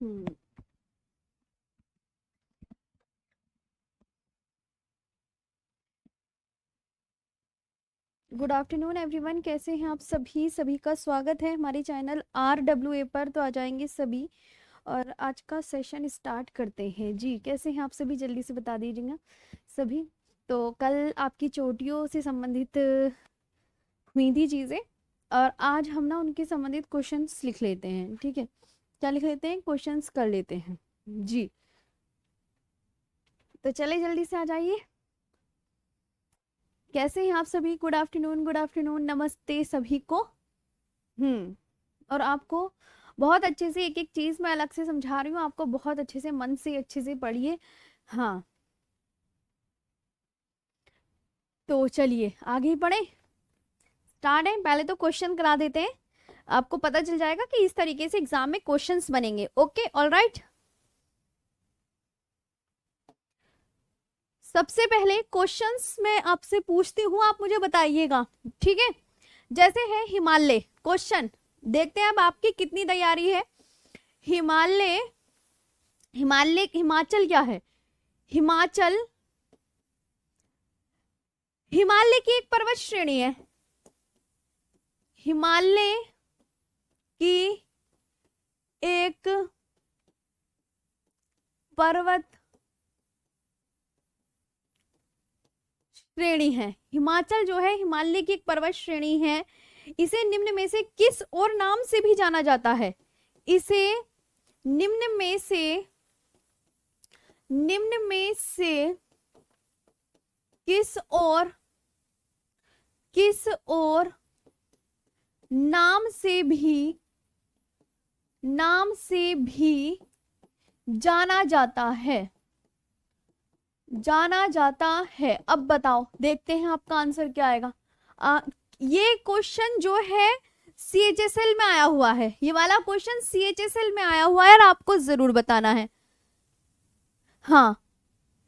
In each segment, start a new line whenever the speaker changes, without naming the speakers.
हम्म। Good afternoon everyone, कैसे हैं आप सभी? सभी का स्वागत है हमारे चैनल RWA पर। तो आ जाएंगे सभी और आज का सेशन स्टार्ट करते हैं। जी, कैसे हैं आप सभी? जल्दी से बता दीजिएगा सभी। तो कल आपकी चोटियों से संबंधित हुई थी चीज़ें, और आज हम ना उनके संबंधित क्वेश्चंस लिख लेते हैं। ठीक है, क्या लिख लेते हैं? क्वेश्चंस कर लेते हैं जी। तो चले जल्दी से आ जाइए। कैसे हैं आप सभी? गुड आफ्टरनून, गुड आफ्टरनून, नमस्ते सभी को। और आपको बहुत अच्छे से एक एक चीज मैं अलग से समझा रही हूँ, आपको बहुत अच्छे से मन से अच्छे से पढ़िए। हाँ, तो चलिए आगे ही पढ़े, स्टार्ट है। पहले तो क्वेश्चन करा देते हैं, आपको पता चल जाएगा कि इस तरीके से एग्जाम में क्वेश्चंस बनेंगे। Okay, alright. सबसे पहले क्वेश्चंस मैं आपसे पूछती हूँ, आप मुझे बताइएगा, ठीक है? जैसे है हिमालय, क्वेश्चन देखते हैं अब आपकी कितनी तैयारी है। हिमालय, हिमालय, हिमाचल क्या है? हिमाचल, हिमालय की एक पर्वत श्रेणी है। हिमालय की एक पर्वत श्रेणी है। हिमाचल जो है हिमालय की एक पर्वत श्रेणी है। इसे निम्न में से किस और नाम से भी जाना जाता है? इसे निम्न में से किस और नाम से भी जाना जाता है? अब बताओ, देखते हैं आपका आंसर क्या आएगा। ये क्वेश्चन जो है CHSL में आया हुआ है, ये वाला क्वेश्चन CHSL में आया हुआ है और आपको जरूर बताना है। हाँ,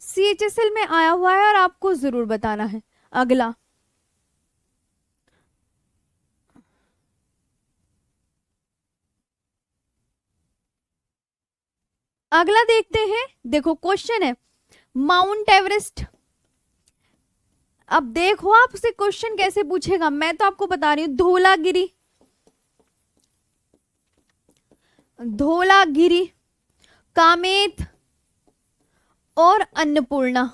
CHSL में आया हुआ है और आपको जरूर बताना है। अगला, अगला देखते हैं। देखो क्वेश्चन है माउंट एवरेस्ट। अब देखो आपसे क्वेश्चन कैसे पूछेगा, मैं तो आपको बता रही हूं। धौलागिरी, कामेत और अन्नपूर्णा।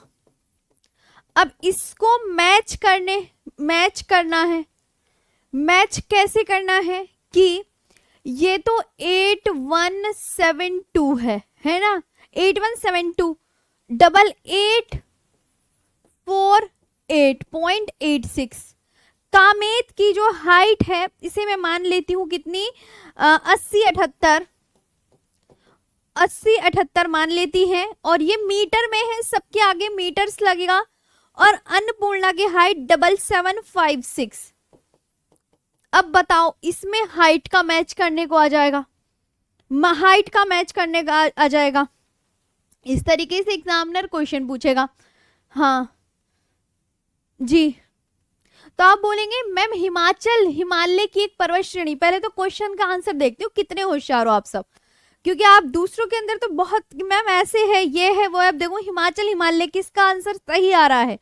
अब इसको मैच कैसे करना है कि ये तो 8172 है ना? 8172 डबल 848.86। कामेत की जो हाइट है इसे मैं मान लेती हूं कितनी, 80 78 मान लेती है, और ये मीटर में है, सबके आगे मीटर्स लगेगा। और अन्नपूर्णा की हाइट 7756। अब बताओ, इसमें हाइट का मैच करने को आ जाएगा, हाइट का मैच करने का आ जाएगा। इस तरीके से एग्जामिनर क्वेश्चन पूछेगा। हाँ जी, तो आप बोलेंगे मैम हिमालय की एक पर्वत श्रेणी। पहले तो क्वेश्चन का आंसर देखते हो, कितने होशियार हो आप सब, क्योंकि आप दूसरों के अंदर तो बहुत मैम ऐसे है, ये है वो है। अब देखो हिमाचल हिमालय, किसका आंसर सही आ रहा है?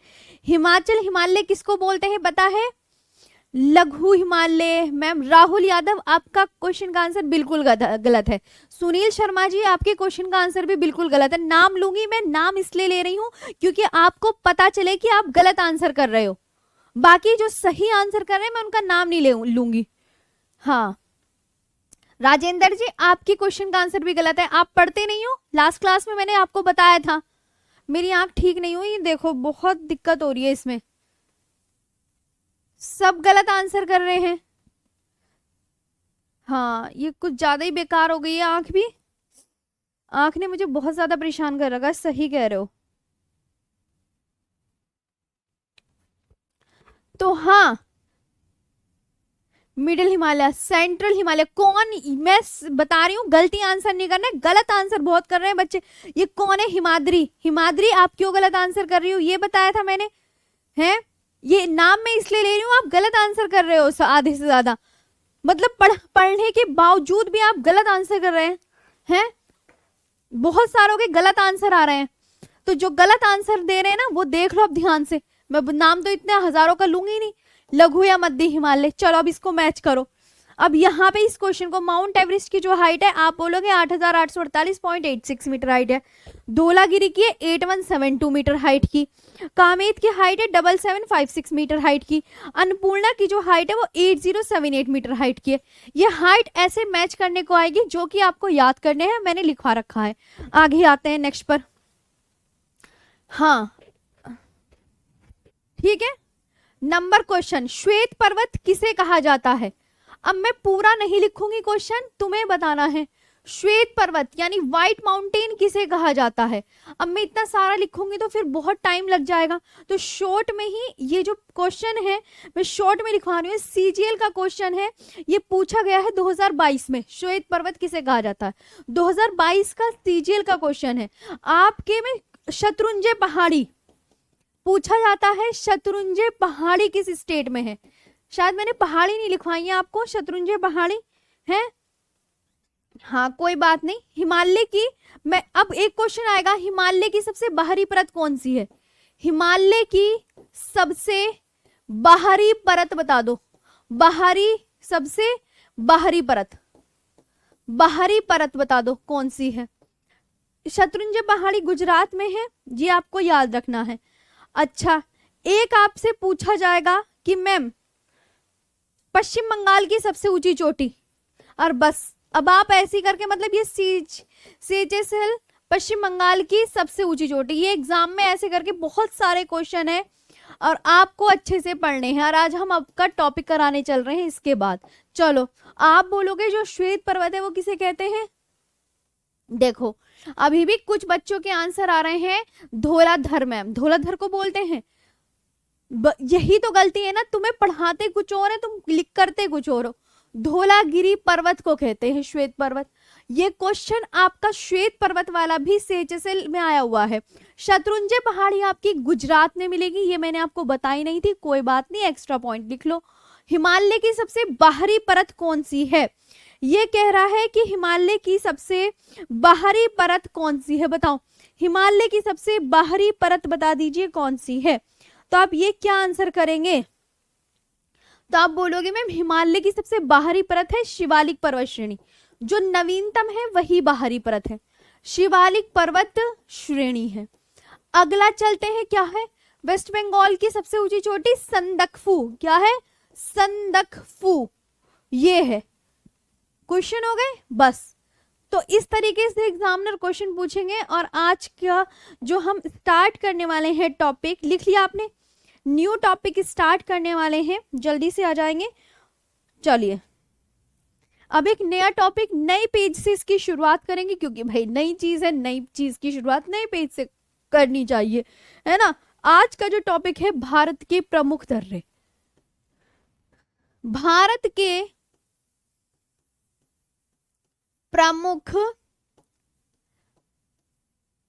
हिमाचल हिमालय किसको बोलते हैं पता है? लघु हिमालय। मैम राहुल यादव, आपका क्वेश्चन का आंसर बिल्कुल गलत है। सुनील शर्मा जी, आपके क्वेश्चन का आंसर भी बिल्कुल गलत है। नाम लूंगी मैं, नाम इसलिए ले रही हूं क्योंकि आपको पता चले कि आप गलत आंसर कर रहे हो। बाकी जो सही आंसर कर रहे हैं मैं उनका नाम नहीं लूंगी। हाँ, राजेंद्र जी, आपके क्वेश्चन का आंसर भी गलत है। आप पढ़ते नहीं हो, लास्ट क्लास में मैंने आपको बताया था। मेरी आंख ठीक नहीं हुई, देखो बहुत दिक्कत हो रही है इसमें, सब गलत आंसर कर रहे हैं। हाँ, ये कुछ ज्यादा ही बेकार हो गई है आंख भी, आंख ने मुझे बहुत ज्यादा परेशान कर रखा है। सही कह रहे हो। तो हाँ, मिडिल हिमालय, सेंट्रल हिमालय। कौन, मैं बता रही हूँ गलती आंसर नहीं करना है, गलत आंसर बहुत कर रहे हैं बच्चे। ये कौन है? हिमाद्री। हिमाद्री, आप क्यों गलत आंसर कर रही हो? ये बताया था मैंने, है ये नाम मैं इसलिए ले रही हूँ, आप गलत आंसर कर रहे हो आधे से ज्यादा। मतलब पढ़ने के बावजूद भी आप गलत आंसर कर रहे हैं। बहुत सारों के गलत आंसर आ रहे हैं, तो जो गलत आंसर दे रहे हैं ना वो देख लो अब ध्यान से। मैं नाम तो इतने हजारों का लूंगी नहीं। लघु या मध्य हिमालय, चलो अब इसको मैच करो। अब यहाँ पे इस क्वेश्चन को, माउंट एवरेस्ट की जो हाइट है आप बोलोगे 8,848.86 मीटर हाइट है। धौलागिरी की है 8172 मीटर हाइट की। कामेत की हाइट है 7756 मीटर हाइट की। अन्नपूर्णा की जो हाइट है वो 8078 मीटर हाइट की है। ये हाइट ऐसे मैच करने को आएगी जो कि आपको याद करने हैं, मैंने लिखवा रखा है। आगे आते हैं नेक्स्ट पर। हाँ ठीक है, नंबर क्वेश्चन, श्वेत पर्वत किसे कहा जाता है? अब मैं पूरा नहीं लिखूंगी क्वेश्चन, तुम्हें बताना है श्वेत पर्वत यानी व्हाइट माउंटेन किसे कहा जाता है। अब मैं इतना सारा लिखूंगी तो फिर बहुत टाइम लग जाएगा, तो शॉर्ट में ही ये जो क्वेश्चन है मैं शॉर्ट में लिखवा रही हूँ। सीजीएल का क्वेश्चन है, ये पूछा गया है 2022 में, श्वेत पर्वत किसे कहा जाता है। 2022 का सीजीएल का क्वेश्चन है। आपके में शत्रुंजय पहाड़ी पूछा जाता है, शत्रुंजय पहाड़ी किस स्टेट में है? शायद मैंने पहाड़ी नहीं लिखवाई है आपको, शत्रुंजय पहाड़ी है। हाँ कोई बात नहीं। हिमालय की, मैं अब एक क्वेश्चन आएगा, हिमालय की सबसे बाहरी परत कौन सी है? हिमालय की सबसे बाहरी परत बता दो। बाहरी, सबसे बाहरी परत, बाहरी परत बता दो कौन सी है। शत्रुंजय पहाड़ी गुजरात में है, ये आपको याद रखना है। अच्छा, एक आपसे पूछा जाएगा कि मैम पश्चिम बंगाल की सबसे ऊंची चोटी, और बस अब आप ऐसी करके मतलब ये सीएचएसएल पश्चिम बंगाल की सबसे ऊंची चोटी, ये एग्जाम में ऐसे करके बहुत सारे क्वेश्चन है और आपको अच्छे से पढ़ने हैं। और आज हम आपका टॉपिक कराने चल रहे हैं इसके बाद। चलो आप बोलोगे जो श्वेत पर्वत है वो किसे कहते हैं? देखो अभी भी कुछ बच्चों के आंसर आ रहे हैं धौलाधर मैम, धौलाधर को बोलते हैं। यही तो गलती है ना, तुम्हें पढ़ाते कुछ और है, तुम क्लिक करते कुछ और हो। धौलागिरी पर्वत को कहते हैं श्वेत पर्वत। ये क्वेश्चन आपका श्वेत पर्वत वाला भी सीएचएसएल में आया हुआ है। शत्रुंजय पहाड़ी आपकी गुजरात में मिलेगी, ये मैंने आपको बताई नहीं थी, कोई बात नहीं, एक्स्ट्रा पॉइंट लिख लो। हिमालय की सबसे बाहरी परत कौन सी है? ये कह रहा है कि हिमालय की सबसे बाहरी परत कौन सी है, बताओ हिमालय की सबसे बाहरी परत बता दीजिए कौन सी है। तो आप ये क्या आंसर करेंगे? तो आप बोलोगे मैम हिमालय की सबसे बाहरी परत है शिवालिक पर्वत श्रेणी, जो नवीनतम है वही बाहरी परत है, शिवालिक पर्वत श्रेणी है। अगला चलते हैं, क्या है? वेस्ट बंगाल की सबसे ऊंची चोटी संदकफू, क्या है? संदकफू, ये है। क्वेश्चन हो गए बस। तो इस तरीके से एग्जामिनर क्वेश्चन पूछेंगे। और आज का जो हम स्टार्ट करने वाले हैं टॉपिक, लिख लिया आपने? न्यू टॉपिक स्टार्ट करने वाले हैं, जल्दी से आ जाएंगे। चलिए अब एक नया टॉपिक नए पेज से इसकी शुरुआत करेंगे, क्योंकि भाई नई चीज है, नई चीज की शुरुआत नए पेज से करनी चाहिए, है ना। आज का जो टॉपिक है भारत के प्रमुख दर्रे, भारत के प्रमुख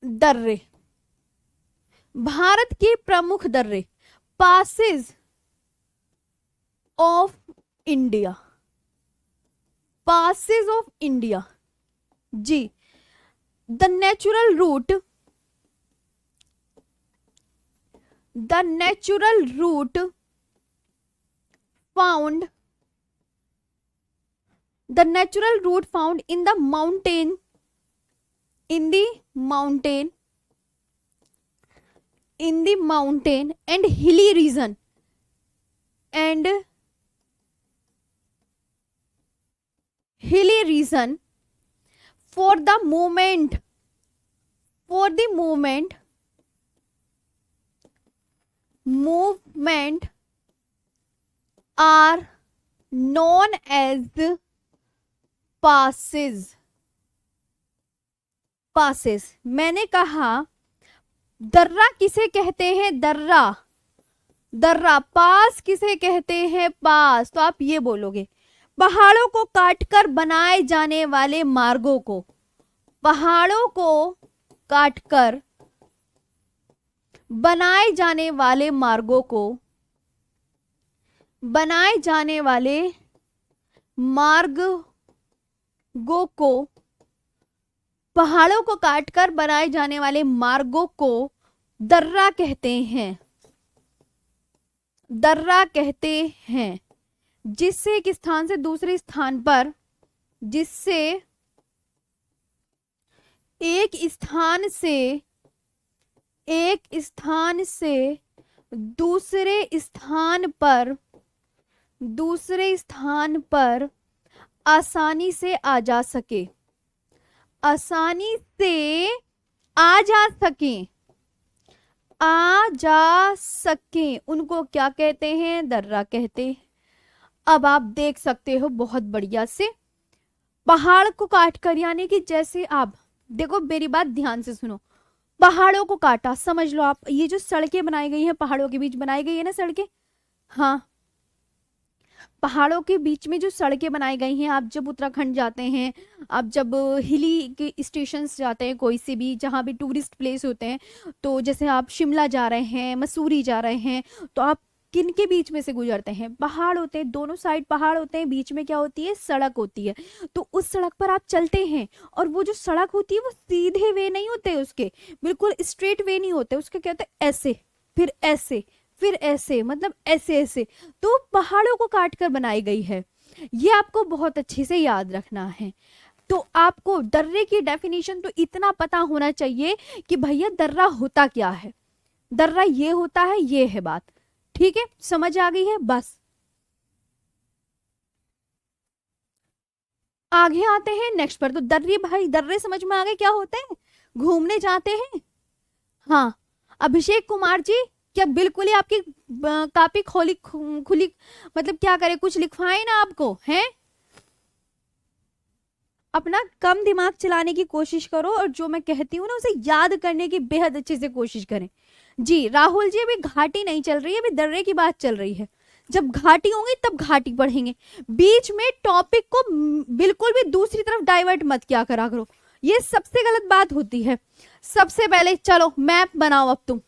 दर्रे, भारत के प्रमुख दर्रे, passes of India, passes of India जी। The natural route, the natural route found, the natural route found in the mountain, in the mountain, in the mountain and hilly region, and hilly region for the movement, for the movement, movement are known as passes, passes. मैंने कहा दर्रा किसे कहते हैं? दर्रा, दर्रा। पास किसे कहते हैं? पास। तो आप ये बोलोगे पहाड़ों को काटकर बनाए जाने वाले मार्गों को, पहाड़ों को काटकर बनाए जाने वाले मार्गों को, बनाए जाने वाले मार्ग गो को पहाड़ों को काटकर बनाए जाने वाले मार्गों को दर्रा कहते हैं। दर्रा कहते हैं जिससे एक स्थान से दूसरे स्थान पर, जिससे एक स्थान से दूसरे स्थान पर आसानी से आ जा सके, आसानी से आ जा सके, उनको क्या कहते हैं? दर्रा कहते हैं। अब आप देख सकते हो बहुत बढ़िया से, पहाड़ को काट कर, यानी कि जैसे आप देखो, मेरी बात ध्यान से सुनो, पहाड़ों को काटा, समझ लो आप, ये जो सड़कें बनाई गई हैं पहाड़ों के बीच बनाई गई है ना सड़कें, हाँ, पहाड़ों के बीच में जो सड़कें बनाई गई हैं, आप जब उत्तराखंड जाते हैं, आप जब हिली के स्टेशंस जाते हैं, कोई से भी जहाँ भी टूरिस्ट प्लेस होते हैं, तो जैसे आप शिमला जा रहे हैं, मसूरी जा रहे हैं, तो आप किन के बीच में से गुजरते हैं? पहाड़ होते हैं, दोनों साइड पहाड़ होते हैं, बीच में क्या होती है? सड़क होती है। तो उस सड़क पर आप चलते हैं, और वो जो सड़क होती है वो सीधे वे नहीं होते, उसके बिल्कुल स्ट्रेट वे नहीं होते, उसके क्या होते हैं? ऐसे, फिर ऐसे, फिर ऐसे, मतलब ऐसे ऐसे। तो पहाड़ों को काट कर बनाई गई है, ये आपको बहुत अच्छे से याद रखना है। तो आपको दर्रे की डेफिनेशन तो इतना पता होना चाहिए कि भैया दर्रा होता क्या है, दर्रा ये होता है, ये है बात, ठीक है, समझ आ गई है? बस आगे आते हैं नेक्स्ट पर। तो दर्रे, भाई दर्रे समझ में आ गए क्या होते हैं? घूमने जाते हैं। हाँ, अभिषेक कुमार जी, क्या बिल्कुल ही आपकी कापी खोली खुली, मतलब क्या करे, कुछ लिखवाए ना आपको, हैं? अपना कम दिमाग चलाने की कोशिश करो, और जो मैं कहती हूँ ना उसे याद करने की बेहद अच्छे से कोशिश करें। जी राहुल जी, अभी घाटी नहीं चल रही है, अभी दर्रे की बात चल रही है। जब घाटी होंगी तब घाटी पढ़ेंगे, बीच में टॉपिक को बिल्कुल भी दूसरी तरफ डाइवर्ट मत किया करा करो, ये सबसे गलत बात होती है। सबसे पहले चलो मैप बनाओ, अब तुम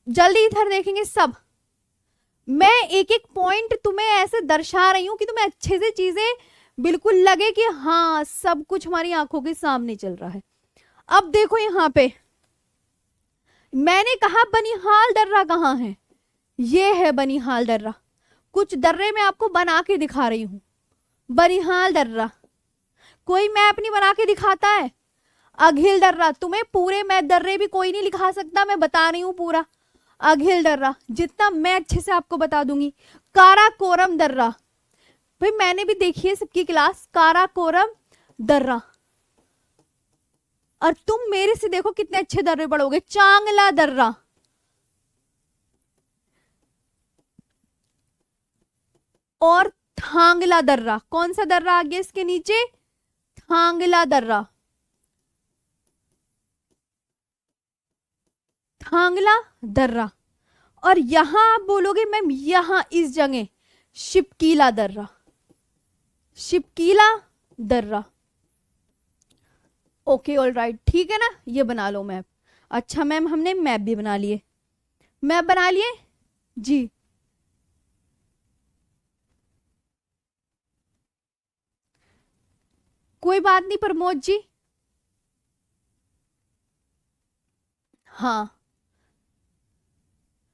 जल्दी इधर देखेंगे सब। मैं एक एक पॉइंट तुम्हें ऐसे दर्शा रही हूं कि तुम्हें अच्छे से चीजें बिल्कुल लगे कि हाँ सब कुछ हमारी आंखों के सामने चल रहा है। अब देखो यहां पे मैंने कहा बनिहाल दर्रा कहाँ है, ये है बनिहाल दर्रा। कुछ दर्रे मैं आपको बना के दिखा रही हूं, बनिहाल दर्रा। कोई मैप नहीं बना के दिखाता है। अघिल दर्रा, तुम्हें पूरे मैप दर्रे भी कोई नहीं लिखा सकता, मैं बता रही हूं पूरा। अघिल दर्रा जितना मैं अच्छे से आपको बता दूंगी। काराकोरम दर्रा, भाई मैंने भी देखी है सबकी क्लास, काराकोरम दर्रा। और तुम मेरे से देखो कितने अच्छे दर्रे पढ़ोगे। चांगला दर्रा, और थांगला दर्रा। कौन सा दर्रा आ गया इसके नीचे? थांगला दर्रा, थांगला दर्रा। और यहां आप बोलोगे मैम यहां इस जगह शिपकीला दर्रा, शिपकीला दर्रा। ओके ऑल राइट, ठीक है ना, ये बना लो मैप। अच्छा मैम हमने मैप भी बना लिए, मैप बना लिए जी। कोई बात नहीं प्रमोद जी, हाँ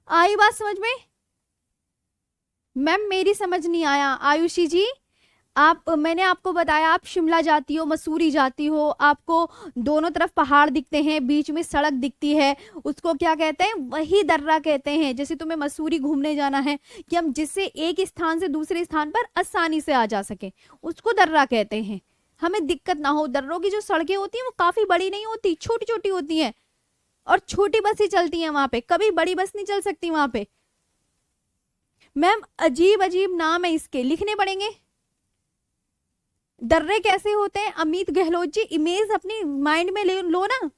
आई बात समझ में? मैम मेरी समझ नहीं आया। आयुषी जी, आप, मैंने आपको बताया आप शिमला जाती हो, मसूरी जाती हो, आपको दोनों तरफ पहाड़ दिखते हैं, बीच में सड़क दिखती है, उसको क्या कहते हैं? वही दर्रा कहते हैं। जैसे तुम्हें मसूरी घूमने जाना है कि हम जिससे एक स्थान से दूसरे स्थान पर आसानी से आ जा सके, उसको दर्रा कहते हैं। हमें दिक्कत ना हो। दर्रों की जो सड़कें होती हैं वो काफी बड़ी नहीं होती, छोटी छोटी होती हैं, और छोटी बस ही चलती हैं वहां पे, कभी बड़ी बस नहीं चल सकती वहां पे। मैम अजीब अजीब नाम है इसके, लिखने पड़ेंगे। दर्रे कैसे होते हैं? अमित गहलोत जी, इमेज अपनी माइंड में ले लो ना।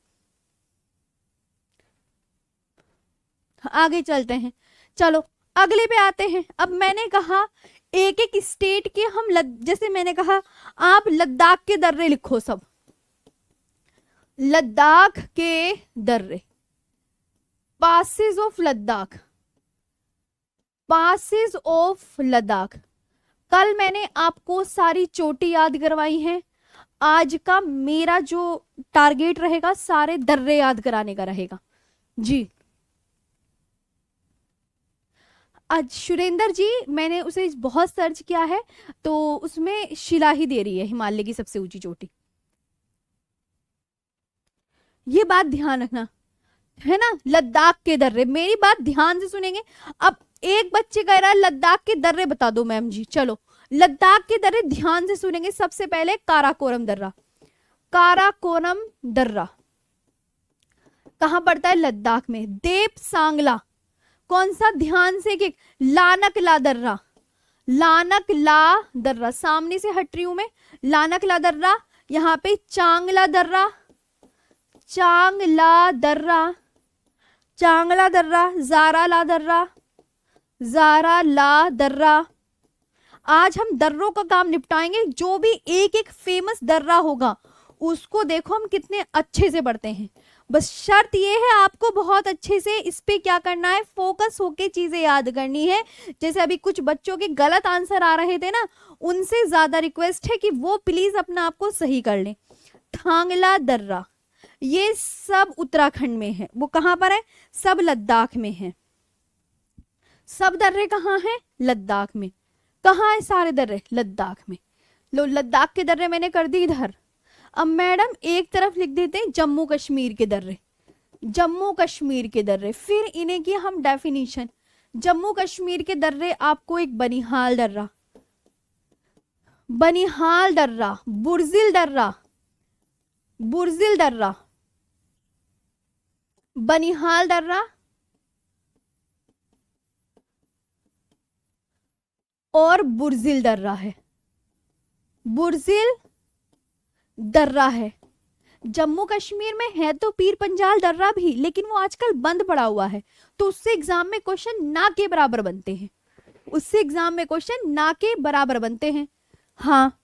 आगे चलते हैं, चलो अगले पे आते हैं। अब मैंने कहा एक एक स्टेट के हम जैसे मैंने कहा आप लद्दाख के दर्रे लिखो सब, लद्दाख के दर्रे, passes of Ladakh, passes of Ladakh. कल मैंने आपको सारी चोटी याद करवाई हैं, आज का मेरा जो टारगेट रहेगा सारे दर्रे याद कराने का रहेगा जी। आज सुरेंद्र जी, मैंने उसे बहुत सर्च किया है तो उसमें शिला ही दे रही है हिमालय की सबसे ऊंची चोटी। ये बात ध्यान रखना है ना, लद्दाख के दर्रे, मेरी बात ध्यान से सुनेंगे। अब एक बच्चे कह रहा है लद्दाख के दर्रे बता दो मैम जी, चलो लद्दाख के दर्रे ध्यान से सुनेंगे। सबसे पहले काराकोरम दर्रा, काराकोरम दर्रा कहां पड़ता है? लद्दाख में। देप सांगला कौन सा? ध्यान से कि लानक ला दर्रा, लानक ला दर्रा सामने से हट रही हूं मैं, लानक ला दर्रा। यहाँ पे चांगला दर्रा, चांगला दर्रा, चांगला दर्रा, जारा ला दर्रा, जारा ला दर्रा। आज हम दर्रों का काम निपटाएंगे, जो भी एक एक फेमस दर्रा होगा उसको देखो हम कितने अच्छे से पढ़ते हैं। बस शर्त ये है आपको बहुत अच्छे से इस पे क्या करना है, फोकस होके चीजें याद करनी है। जैसे अभी कुछ बच्चों के गलत आंसर आ रहे थे ना, उनसे ज्यादा रिक्वेस्ट है कि वो प्लीज अपना आप को सही कर लें। थांगला दर्रा ये सब उत्तराखंड में है, वो कहां पर है? सब लद्दाख में है। सब दर्रे कहाँ हैं? लद्दाख में। कहाँ है सारे दर्रे? लद्दाख में। लो लद्दाख के दर्रे मैंने कर दी इधर। अब मैडम एक तरफ लिख देते हैं जम्मू कश्मीर के दर्रे, जम्मू कश्मीर के दर्रे। फिर इन्हें की हम डेफिनेशन, जम्मू कश्मीर के दर्रे आपको एक बनिहाल दर्रा, बनिहाल दर्रा, बुर्जिल दर्रा, बुर्जिल दर्रा, बनिहाल दर्रा और बुर्जिल दर्रा है, बुर्जिल दर्रा है। जम्मू कश्मीर में है तो पीर पंजाल दर्रा भी, लेकिन वो आजकल बंद पड़ा हुआ है, तो उससे एग्जाम में क्वेश्चन ना के बराबर बनते हैं, उससे एग्जाम में क्वेश्चन ना के बराबर बनते हैं। हाँ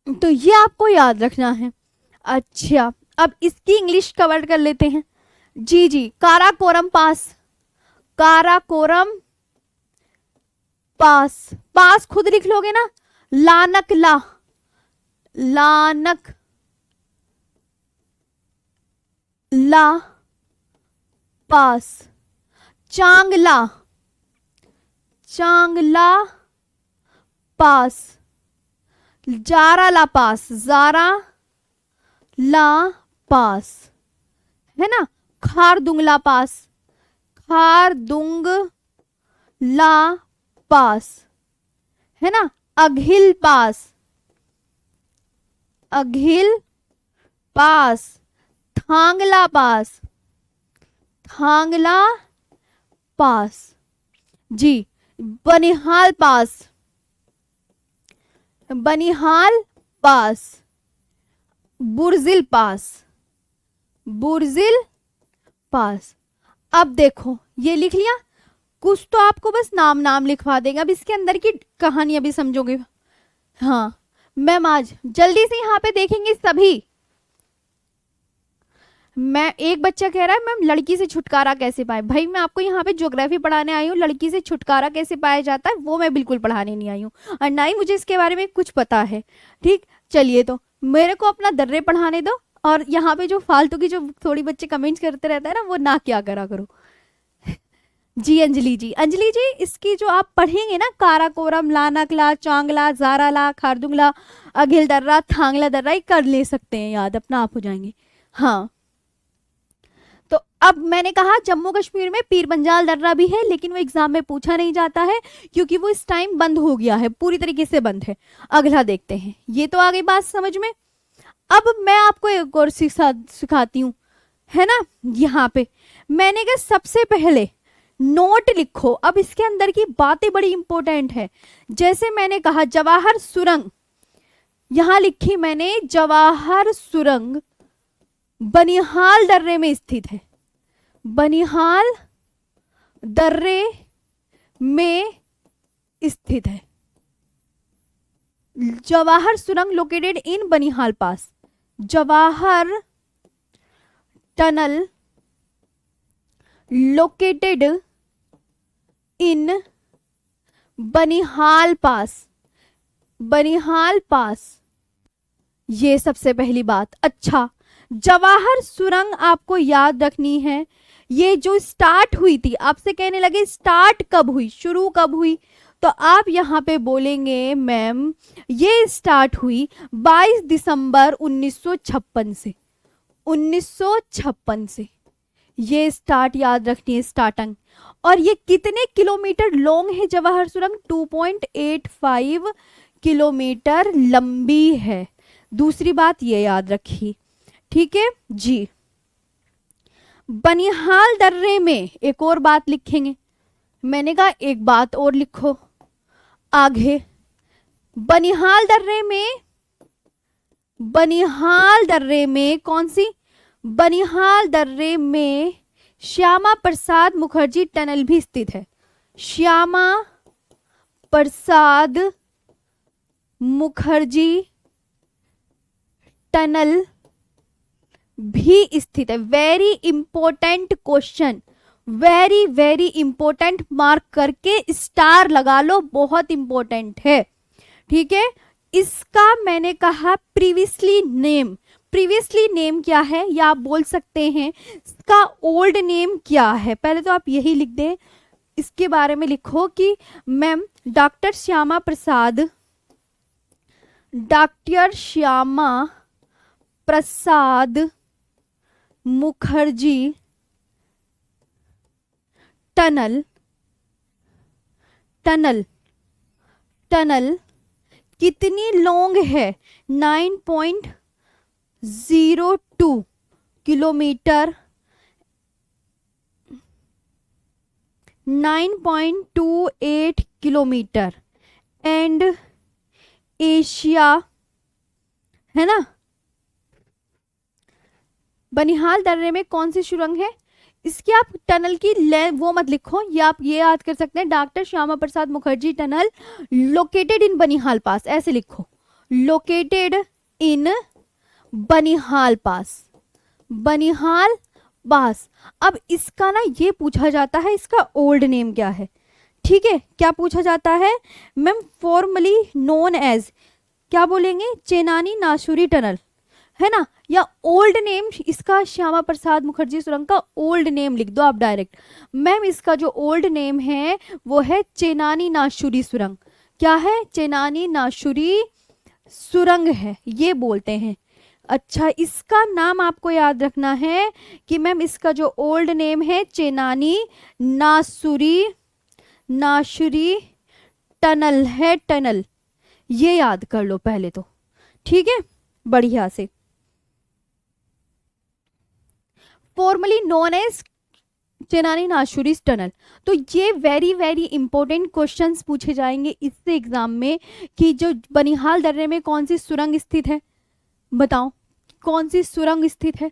तो ये आपको याद रखना है। अच्छा अब इसकी इंग्लिश कवर कर लेते हैं। जी जी, काराकोरम पास, काराकोरम पास, पास खुद लिख लोगे ना, लानक ला, लानक ला पास, चांगला, चांगला पास, जारा ला पास, जारा ला पास है ना, खारदुंगला पास, खारदुंग ला पास है ना, अघिल पास, अघिल पास, थांगला पास, थांगला पास जी, बनिहाल पास, बनिहाल पास, बुर्जिल पास, बुर्जिल पास। अब देखो ये लिख लिया, कुछ तो आपको बस नाम नाम लिखवा देगा, अब इसके अंदर की कहानी अभी समझोगे। हाँ मैम आज जल्दी से यहाँ पे देखेंगे सभी। मैं एक बच्चा कह रहा है मैम लड़की से छुटकारा कैसे पाए। भाई मैं आपको यहाँ पे ज्योग्राफी पढ़ाने आई हूँ, लड़की से छुटकारा कैसे पाया जाता है वो मैं बिल्कुल पढ़ाने नहीं आई हूँ, और ना ही मुझे इसके बारे में कुछ पता है। ठीक चलिए, तो मेरे को अपना दर्रे पढ़ाने दो, और यहाँ पे जो फालतू की जो थोड़ी बच्चे कमेंट्स करते रहता है ना, वो ना क्या करा करो। जी अंजलि जी, अंजलि जी इसकी जो आप पढ़ेंगे ना, काराकोरम, लानकला, चांगला, जाराला, खारदुंगला, अघिल दर्रा, थांगला दर्रा, ये कर ले सकते हैं याद, अपना आप हो जाएंगे। हाँ तो अब मैंने कहा जम्मू कश्मीर में पीर पंजाल दर्रा भी है, लेकिन वो एग्जाम में पूछा नहीं जाता है क्योंकि वो इस टाइम बंद हो गया है, पूरी तरीके से बंद है। अगला देखते हैं, ये तो आ गई बात समझ में। अब मैं आपको एक और सिखाती हूँ, है ना। यहाँ पे मैंने कहा सबसे पहले नोट लिखो, अब इसके अंदर की बातें बड़ी इंपॉर्टेंट है। जैसे मैंने कहा जवाहर सुरंग, यहां लिखी मैंने जवाहर सुरंग बनिहाल दर्रे में स्थित है, बनिहाल दर्रे में स्थित है। जवाहर सुरंग located in Banihal pass, Jawahar tunnel located in Banihal pass, Banihal pass ये सबसे पहली बात। अच्छा, जवाहर सुरंग आपको याद रखनी है। ये जो स्टार्ट हुई थी, आपसे कहने लगे स्टार्ट कब हुई, शुरू कब हुई, तो आप यहाँ पे बोलेंगे मैम ये स्टार्ट हुई 22 दिसंबर 1956 से। 1956 से ये स्टार्ट याद रखनी है, स्टार्टिंग। और ये कितने किलोमीटर लॉन्ग है जवाहर सुरंग? 2.85 किलोमीटर लंबी है। दूसरी बात ये याद रखिए, ठीक है जी। बनिहाल दर्रे में एक और बात लिखेंगे, मैंने कहा एक बात और लिखो आगे। बनिहाल दर्रे में कौन सी? बनिहाल दर्रे में श्यामा प्रसाद मुखर्जी टनल भी स्थित है। श्यामा प्रसाद मुखर्जी टनल भी स्थित है। Very important question, very very important, mark करके स्टार लगा लो, बहुत इंपॉर्टेंट है, ठीक है। इसका मैंने कहा प्रीवियसली नेम, प्रीवियसली नेम क्या है या आप बोल सकते हैं इसका ओल्ड नेम क्या है। पहले तो आप यही लिख दें, इसके बारे में लिखो कि ma'am doctor Shyama Prasad Mukherjee tunnel कितनी लॉन्ग है? 9.02 किलोमीटर, 9.28 किलोमीटर। एंड एशिया है ना। बनिहाल दर्रे में कौन सी सुरंग है? इसके आप टनल की वो मत लिखो, ये आप ये याद कर सकते हैं, doctor Shyama Prasad Mukherjee tunnel located in Banihal pass, ऐसे लिखो, लोकेटेड इन बनिहाल पास। अब इसका ना ये पूछा जाता है, इसका ओल्ड नेम क्या है, ठीक है। क्या पूछा जाता है मैम? फॉर्मली नोन एज, क्या बोलेंगे? चेनानी नाशुरी टनल, है ना। या ओल्ड नेम इसका श्यामा प्रसाद मुखर्जी सुरंग का ओल्ड नेम लिख दो आप डायरेक्ट। मैम इसका जो ओल्ड नेम है वो है चेनानी नाशुरी सुरंग। क्या है? चेनानी नाशुरी सुरंग है, ये बोलते हैं। अच्छा, इसका नाम आपको याद रखना है कि मैम इसका जो ओल्ड नेम है चेनानी नाशुरी टनल है, टनल, ये याद कर लो पहले तो, ठीक है, बढ़िया से। Formally known as Chenani Nashri tunnel. तो ये वेरी वेरी इंपॉर्टेंट क्वेश्चंस पूछे जाएंगे इससे एग्जाम में कि जो बनिहाल दर्रे में कौन सी सुरंग स्थित है, बताओ कौन सी सुरंग स्थित है।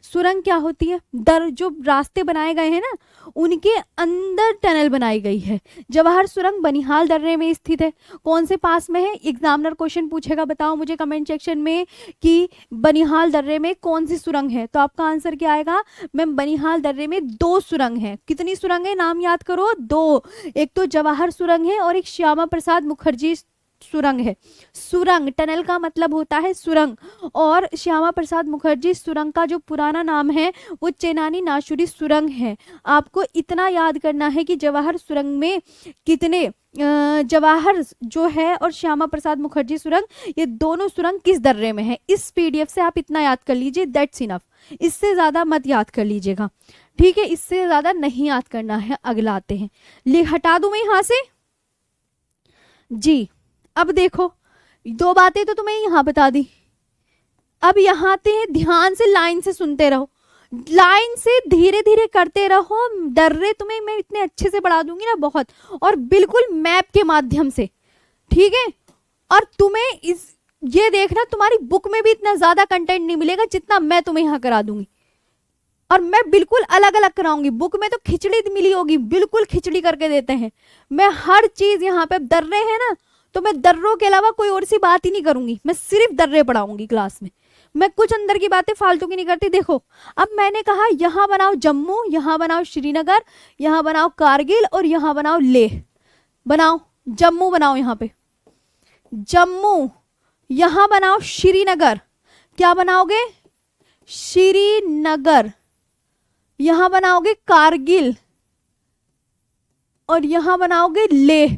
सुरंग क्या होती है? जो रास्ते बनाए गए हैं ना उनके अंदर टनल बनाई गई है। जवाहर सुरंग बनिहाल दर्रे में स्थित है। कौन से पास में है? एग्जामिनर क्वेश्चन पूछेगा, बताओ मुझे कमेंट सेक्शन में कि बनिहाल दर्रे में कौन सी सुरंग है, तो आपका आंसर क्या आएगा? मैम बनिहाल दर्रे में 2 सुरंग है। कितनी सुरंग है? नाम याद करो, 2। एक तो जवाहर सुरंग है और एक श्यामा प्रसाद मुखर्जी सुरंग है। सुरंग, टनल का मतलब होता है सुरंग, और श्यामा प्रसाद मुखर्जी सुरंग का जो पुराना नाम है वो चेनानी नाशुरी सुरंग है। आपको इतना याद करना है कि जवाहर सुरंग में कितने जवाहर जो है और श्यामा प्रसाद मुखर्जी सुरंग, ये दोनों सुरंग किस दर्रे में है। इस पीडीएफ से आप इतना याद कर लीजिए, दैट्स इनफ। इससे ज्यादा मत याद कर लीजिएगा, ठीक है, इससे ज्यादा नहीं याद करना है। अगला आते हैं, हटा दूं मैं यहां से जी। अब देखो 2 बातें तो तुम्हें यहां बता दी, अब यहां आते हैं, ध्यान से लाइन से सुनते रहो, लाइन से धीरे धीरे करते रहो। दर्रे तुम्हें मैं इतने अच्छे से पढ़ा दूंगी ना, बहुत, और बिल्कुल मैप के माध्यम से, ठीक है। और तुम्हें ये देखना तुम्हारी बुक में भी इतना ज्यादा कंटेंट नहीं मिलेगा जितना मैं तुम्हें यहाँ करा दूंगी, और मैं बिल्कुल अलग अलग कराऊंगी। बुक में तो खिचड़ी मिली होगी, बिल्कुल खिचड़ी करके देते हैं। मैं हर चीज यहाँ पे, दर्रे है ना तो मैं दर्रों के अलावा कोई और सी बात ही नहीं करूंगी, मैं सिर्फ दर्रे पढ़ाऊंगी क्लास में। मैं कुछ अंदर की बातें फालतू की नहीं करती। देखो अब मैंने कहा यहाँ बनाओ जम्मू, यहाँ बनाओ श्रीनगर, यहाँ बनाओ कारगिल, और यहाँ बनाओ लेह। बनाओ जम्मू, बनाओ यहाँ पे जम्मू, यहां बनाओ श्रीनगर, क्या बनाओगे? श्रीनगर। यहां बनाओगे कारगिल, और यहां बनाओगे लेह।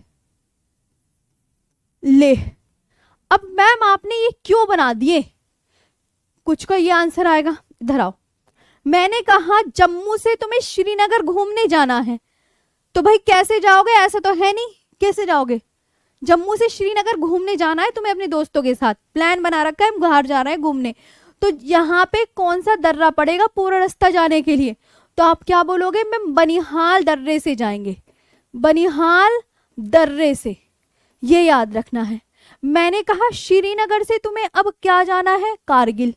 लेह। अब मैम आपने ये क्यों बना दिए? कुछ का ये आंसर आएगा, इधर आओ। मैंने कहा जम्मू से तुम्हें श्रीनगर घूमने जाना है, तो भाई कैसे जाओगे? ऐसा तो है नहीं, कैसे जाओगे? जम्मू से श्रीनगर घूमने जाना है तुम्हें अपने दोस्तों के साथ, प्लान बना रखा है, हम बाहर जा रहे हैं घूमने, तो यहाँ पे कौन सा दर्रा पड़ेगा पूरा रास्ता जाने के लिए? तो आप क्या बोलोगे? मैम बनिहाल दर्रे से जाएंगे, बनिहाल दर्रे से, ये याद रखना है। मैंने कहा श्रीनगर से तुम्हें अब क्या जाना है? कारगिल,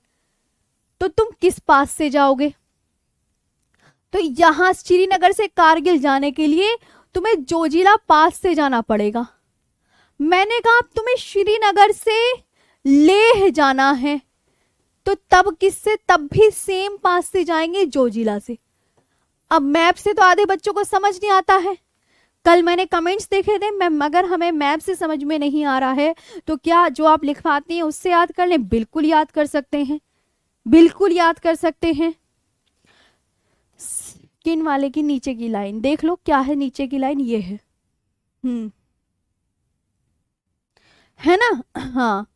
तो तुम किस पास से जाओगे? तो यहां श्रीनगर से कारगिल जाने के लिए तुम्हें जोजिला पास से जाना पड़ेगा। मैंने कहा तुम्हें श्रीनगर से लेह जाना है, तो तब किससे? तब भी सेम पास से जाएंगे, जोजिला से। अब मैप से तो आधे बच्चों को समझ नहीं आता है। कल मैंने कमेंट्स देखे थे, मैम अगर हमें मैप से समझ में नहीं आ रहा है तो क्या जो आप लिखवाती हैं उससे याद कर लें? बिल्कुल याद कर सकते हैं, बिल्कुल याद कर सकते हैं। स्किन वाले की नीचे की लाइन देख लो, क्या है नीचे की लाइन? ये है, है ना? हाँ,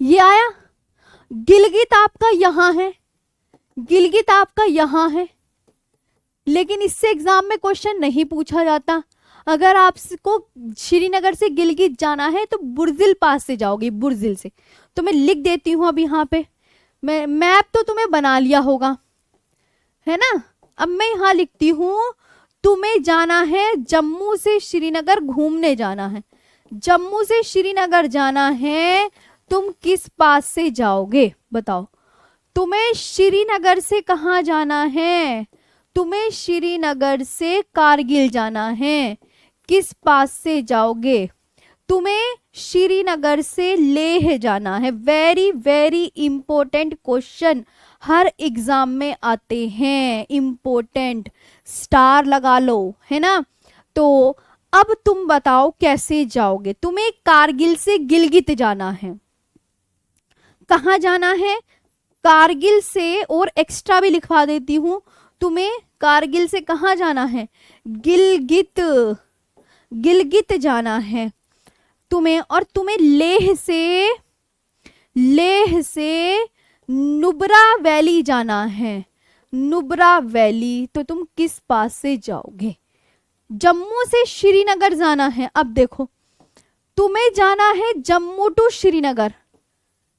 ये आया। गिलगित आपका यहां है, गिलगित आपका यहां है, लेकिन इससे एग्जाम में क्वेश्चन नहीं पूछा जाता। अगर आपको श्रीनगर से गिलगित जाना है तो बुर्जिल पास से जाओगे, बुर्जिल से। तो मैं लिख देती हूं अब यहाँ पे, मैं मैप तो तुम्हें बना लिया होगा, है ना? अब मैं यहाँ लिखती हूँ, तुम्हें जाना है जम्मू से श्रीनगर घूमने जाना है, जम्मू से श्रीनगर जाना है, तुम किस पास से जाओगे? बताओ, तुम्हें श्रीनगर से कहाँ जाना है? तुम्हें श्रीनगर से कारगिल जाना है, किस पास से जाओगे? तुम्हें श्रीनगर से लेह जाना है। वेरी वेरी इंपॉर्टेंट क्वेश्चन, हर एग्जाम में आते हैं, इंपॉर्टेंट, स्टार लगा लो, है ना? तो अब तुम बताओ कैसे जाओगे? तुम्हें कारगिल से गिलगित जाना है, कहाँ जाना है? कारगिल से, और एक्स्ट्रा भी लिखवा देती हूं, तुम्हें कारगिल से कहाँ जाना है? गिलगित, गिलगित जाना है तुम्हें। और तुम्हें लेह से, लेह से नुब्रा वैली जाना है, नुब्रा वैली, तो तुम किस पास से जाओगे? जम्मू से श्रीनगर जाना है। अब देखो, तुम्हें जाना है जम्मू टू श्रीनगर,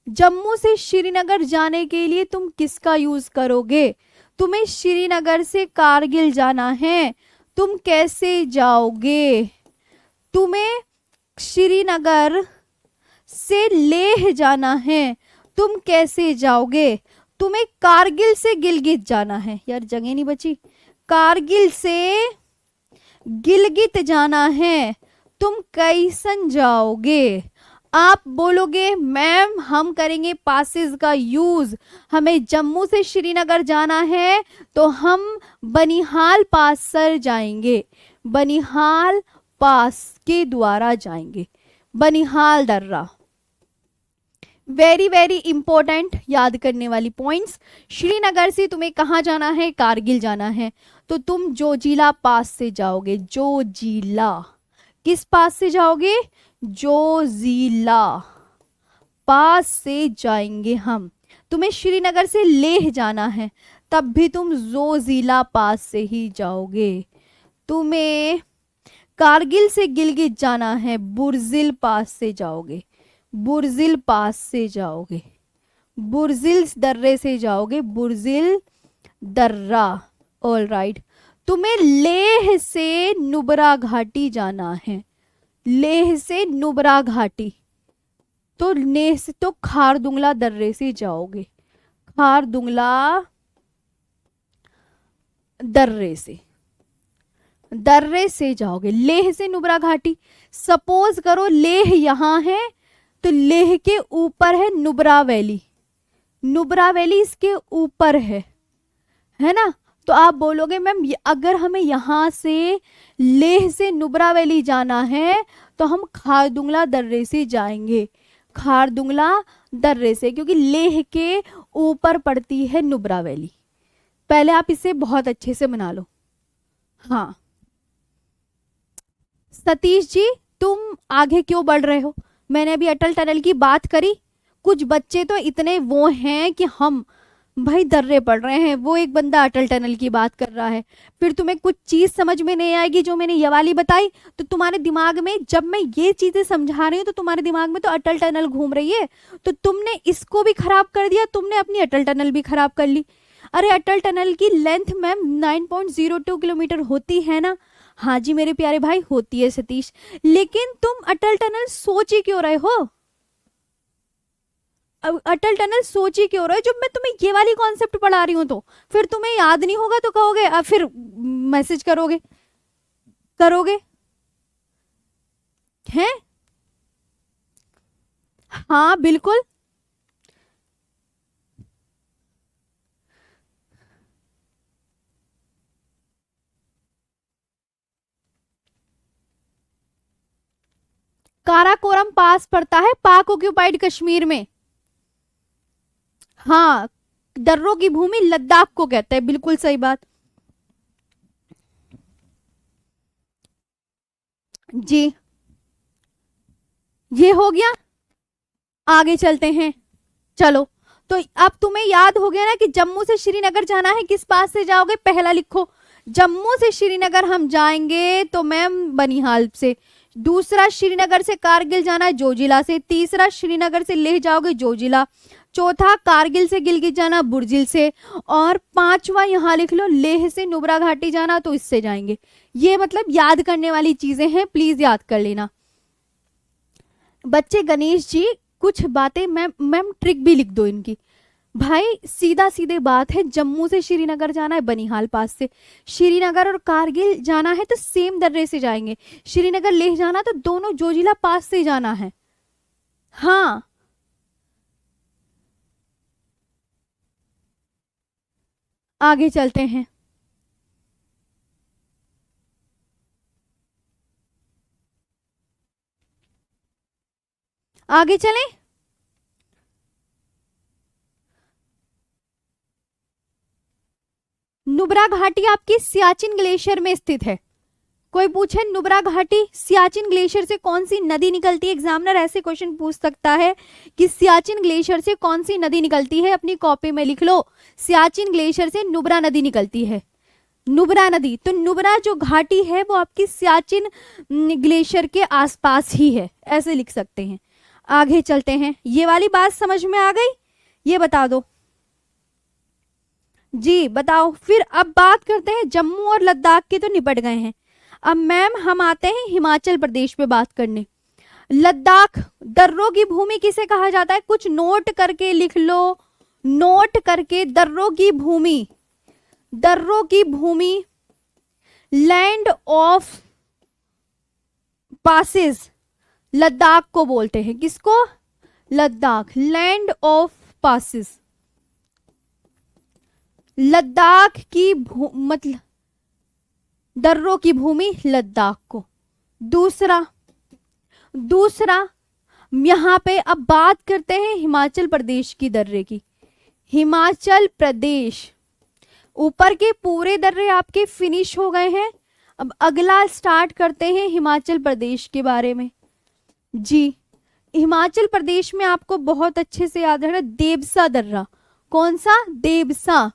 जम्मू से श्रीनगर जाने के लिए तुम किसका यूज करोगे? तुम्हें श्रीनगर से कारगिल जाना है, तुम कैसे जाओगे? तुम्हें श्रीनगर से लेह जाना है, तुम कैसे जाओगे? तुम्हें कारगिल से गिलगित जाना है, यार जगह नहीं बची, कारगिल से गिलगित जाना है, तुम कैसन जाओगे? आप बोलोगे मैम हम करेंगे पासेस का यूज, हमें जम्मू से श्रीनगर जाना है तो हम बनिहाल पास सर जाएंगे, बनिहाल पास के द्वारा जाएंगे, बनिहाल दर्रा। वेरी वेरी इंपॉर्टेंट, याद करने वाली पॉइंट्स। श्रीनगर से तुम्हें कहाँ जाना है? कारगिल जाना है, तो तुम जोजिला पास से जाओगे, जोजिला। किस पास से जाओगे? जोजिला पास से जाएंगे हम। तुम्हें श्रीनगर से लेह जाना है, तब भी तुम जोजिला पास से ही जाओगे। तुम्हें कारगिल से गिलगित जाना है, बुर्जिल पास से जाओगे, बुर्जिल पास से जाओगे, बुर्जिल दर्रे से जाओगे, बुर्जिल दर्रा। All right. तुम्हें लेह से नुब्रा घाटी जाना है, लेह से नुब्रा घाटी, तो लेह से तो खारदुंगला दर्रे से जाओगे, खारदुंगला दर्रे से, दर्रे से जाओगे। लेह से नुब्रा घाटी, सपोज करो लेह यहां है तो लेह के ऊपर है नुब्रा वैली, नुब्रा वैली इसके ऊपर है ना? तो आप बोलोगे मैम अगर हमें यहां से लेह से नुब्रा वैली जाना है तो हम खारदुंगला दर्रे से जाएंगे, खारदुंगला दर्रे से, क्योंकि लेह के ऊपर पड़ती है नुब्रा वैली। पहले आप इसे बहुत अच्छे से बना लो। हाँ सतीश जी, तुम आगे क्यों बढ़ रहे हो? मैंने अभी अटल टनल की बात करी। कुछ बच्चे तो इतने वो हैं कि हम भाई दर्रे पढ़ रहे हैं, वो एक बंदा अटल टनल की बात कर रहा है। फिर तुम्हें कुछ चीज समझ में नहीं आएगी जो मैंने ये वाली बताई, तो तुम्हारे दिमाग में जब मैं ये चीजें समझा रही हूँ तो तुम्हारे दिमाग में तो अटल टनल घूम रही है, तो तुमने इसको भी खराब कर दिया, तुमने अपनी अटल टनल भी खराब कर ली। अरे अटल टनल की लेंथ मैम 9.02 किलोमीटर होती है ना? हाँ जी मेरे प्यारे भाई होती है सतीश, लेकिन तुम अटल टनल सोच ही क्यों रहे हो? अब अटल टनल सोच ही क्यों रहे हो? जब मैं तुम्हें ये वाली कॉन्सेप्ट पढ़ा रही हूँ तो फिर तुम्हें याद नहीं होगा तो कहोगे, अब फिर मैसेज करोगे करोगे हैं? हाँ बिल्कुल। काराकोरम पास पड़ता है पाक ऑक्यूपाइड कश्मीर में। हाँ दर्रों की भूमि लद्दाख को कहते हैं, बिल्कुल सही बात जी। ये हो गया, आगे चलते हैं। चलो, तो अब तुम्हें याद हो गया ना कि जम्मू से श्रीनगर जाना है, किस पास से जाओगे? पहला लिखो, जम्मू से श्रीनगर हम जाएंगे तो मैम बनिहाल से। दूसरा, श्रीनगर से कारगिल जाना है जोजिला से। तीसरा, श्रीनगर से लेह जाओगे जोजिला। चौथा, कारगिल से गिलगित जाना बुर्जिल से। और पांचवा यहाँ लिख लो, लेह से नुब्रा घाटी जाना तो इससे जाएंगे। ये मतलब याद करने वाली चीजें हैं, प्लीज याद कर लेना बच्चे। गणेश जी कुछ बातें मैम ट्रिक भी लिख दो इनकी। भाई सीधा सीधे बात है, जम्मू से श्रीनगर जाना है बनिहाल पास से, श्रीनगर और कारगिल जाना है तो सेम दर्रे से जाएंगे, श्रीनगर लेह जाना तो दोनों जोजिला पास से जाना है। हाँ आगे चलते हैं। आगे चलें। नुब्रा घाटी आपकी सियाचिन ग्लेशियर में स्थित है। कोई पूछे नुब्रा घाटी सियाचिन ग्लेशियर से कौन सी नदी निकलती है, एग्जामिनर ऐसे क्वेश्चन पूछ सकता है कि सियाचिन ग्लेशियर से कौन सी नदी निकलती है, अपनी कॉपी में लिख लो, सियाचिन ग्लेशियर से नुब्रा नदी निकलती है। नुब्रा नदी, तो नुब्रा जो घाटी है वो आपकी सियाचिन ग्लेशियर के आसपास ही है, ऐसे लिख सकते हैं। आगे चलते हैं, ये वाली बात समझ में आ गई? ये बता दो जी, बताओ। फिर अब बात करते हैं, जम्मू और लद्दाख के तो निपट गए हैं, अब मैम हम आते हैं हिमाचल प्रदेश पे बात करने। लद्दाख दर्रों की भूमि किसे कहा जाता है? कुछ नोट करके लिख लो, नोट करके, दर्रों की भूमि, दर्रों की भूमि, लैंड ऑफ पासेस, लद्दाख को बोलते हैं। किसको? Ladakh, land of passes, Ladakh की मतलब दर्रों की भूमि लद्दाख को। दूसरा, दूसरा यहां पे अब बात करते हैं हिमाचल प्रदेश की दर्रे की। हिमाचल प्रदेश, ऊपर के पूरे दर्रे आपके फिनिश हो गए हैं, अब अगला स्टार्ट करते हैं हिमाचल प्रदेश के बारे में जी। हिमाचल प्रदेश में आपको बहुत अच्छे से याद है देवसा दर्रा। कौन सा? देवसा।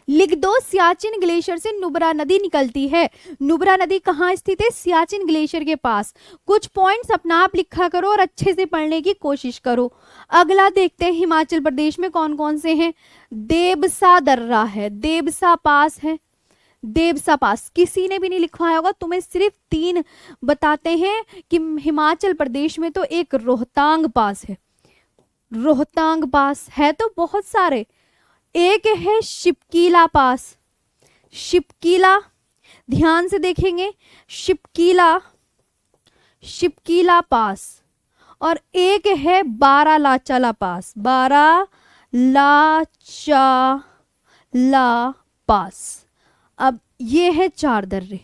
लिख दो, सियाचिन ग्लेशियर से नुब्रा नदी निकलती है। नुब्रा नदी कहाँ स्थित है? सियाचिन ग्लेशियर के पास। कुछ पॉइंट्स अपना आप लिखा करो और अच्छे से पढ़ने की कोशिश करो। अगला देखते हैं हिमाचल प्रदेश में कौन कौन से हैं। देवसा दर्रा है, देवसा पास है, देवसा पास किसी ने भी नहीं लिखवाया होगा, तुम्हें सिर्फ 3 बताते हैं कि हिमाचल प्रदेश में तो एक रोहतांग पास है, रोहतांग पास है तो बहुत सारे। एक है शिपकीला पास, शिपकीला ध्यान से देखेंगे, शिपकीला, शिपकीला पास। और एक है बारालाचाला पास, बारालाचाला पास। अब ये है 4 दर्रे,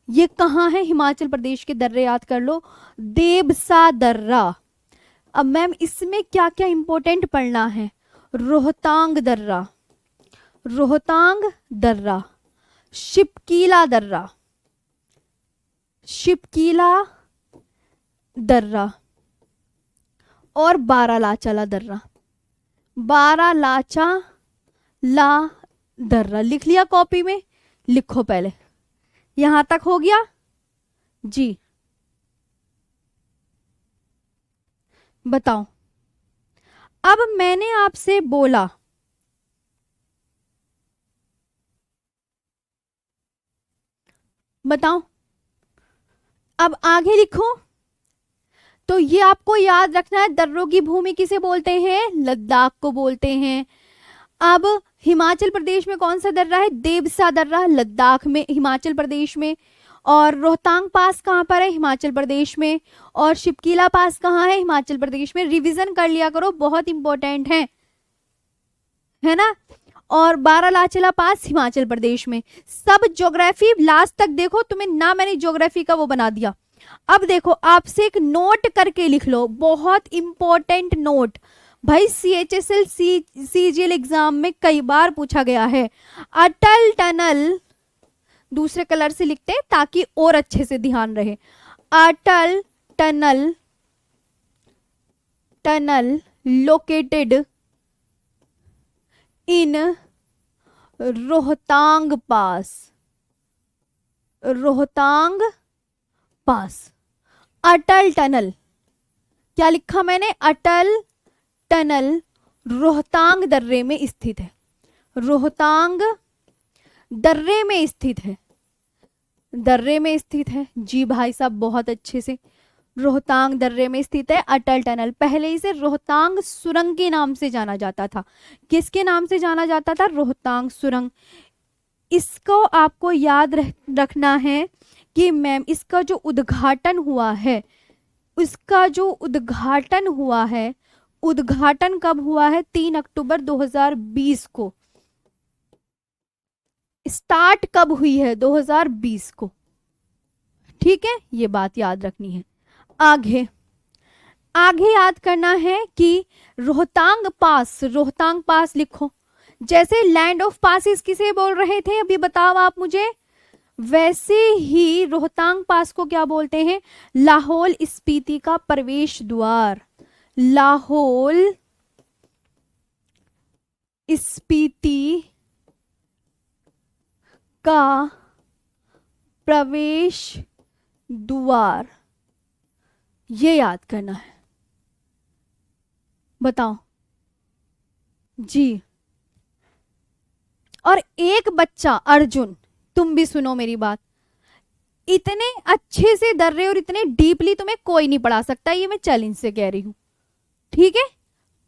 ये कहाँ है? हिमाचल प्रदेश के दर्रे याद कर लो। देवसा दर्रा, अब मैम इसमें क्या क्या इंपॉर्टेंट पढ़ना है? रोहतांग दर्रा, रोहतांग दर्रा, शिपकीला दर्रा, शिपकीला दर्रा और बारालाचाला दर्रा, बारालाचा ला दर्रा। लिख लिया कॉपी में? लिखो पहले। यहां तक हो गया जी? बताओ। अब मैंने आपसे बोला बताओ, अब आगे लिखो। तो ये आपको याद रखना है, दर्रों की भूमि किसे बोलते हैं? लद्दाख को बोलते हैं। अब हिमाचल प्रदेश में कौन सा दर्रा है? देवसा दर्रा, लद्दाख में, हिमाचल प्रदेश में। और रोहतांग पास कहाँ पर है? हिमाचल प्रदेश में। और शिपकीला पास कहाँ है? हिमाचल प्रदेश में। रिवीजन कर लिया करो, बहुत इंपॉर्टेंट है ना। और बारालाचला पास हिमाचल प्रदेश में। सब ज्योग्राफी लास्ट तक देखो, तुम्हें ना मैंने ज्योग्राफी का वो बना दिया। अब देखो, आपसे एक नोट करके लिख लो, बहुत इंपॉर्टेंट नोट भाई, CHSL CGL एग्जाम में कई बार पूछा गया है। अटल टनल, दूसरे कलर से लिखते हैं ताकि और अच्छे से ध्यान रहे। Atal tunnel, tunnel located in Rohtang pass, Rohtang pass. Atal tunnel, क्या लिखा मैंने? अटल टनल रोहतांग दर्रे में स्थित है, रोहतांग दर्रे में स्थित है, दर्रे में स्थित है। जी भाई साहब, बहुत अच्छे से। रोहतांग दर्रे में स्थित है अटल टनल। पहले इसे रोहतांग सुरंग के नाम से जाना जाता था। किसके नाम से जाना जाता था? रोहतांग सुरंग। इसको आपको याद रखना है कि मैम इसका जो उद्घाटन हुआ है, इसका जो उद्घाटन हुआ है, उद्घाटन कब हुआ है? 3 अक्टूबर 2020 को। स्टार्ट कब हुई है? 2020 को। ठीक है, ये बात याद रखनी है। आगे आगे याद करना है कि रोहतांग पास, रोहतांग पास लिखो। जैसे लैंड ऑफ पासिस किसे बोल रहे थे अभी बताओ आप मुझे, वैसे ही रोहतांग पास को क्या बोलते हैं? लाहौल स्पीति का प्रवेश द्वार, लाहौल स्पीति का प्रवेश द्वार, ये याद करना है। बताओ जी। और एक बच्चा अर्जुन, तुम भी सुनो मेरी बात, इतने अच्छे से दर्रे और इतने डीपली तुम्हें कोई नहीं पढ़ा सकता, ये मैं चैलेंज से कह रही हूं। ठीक है,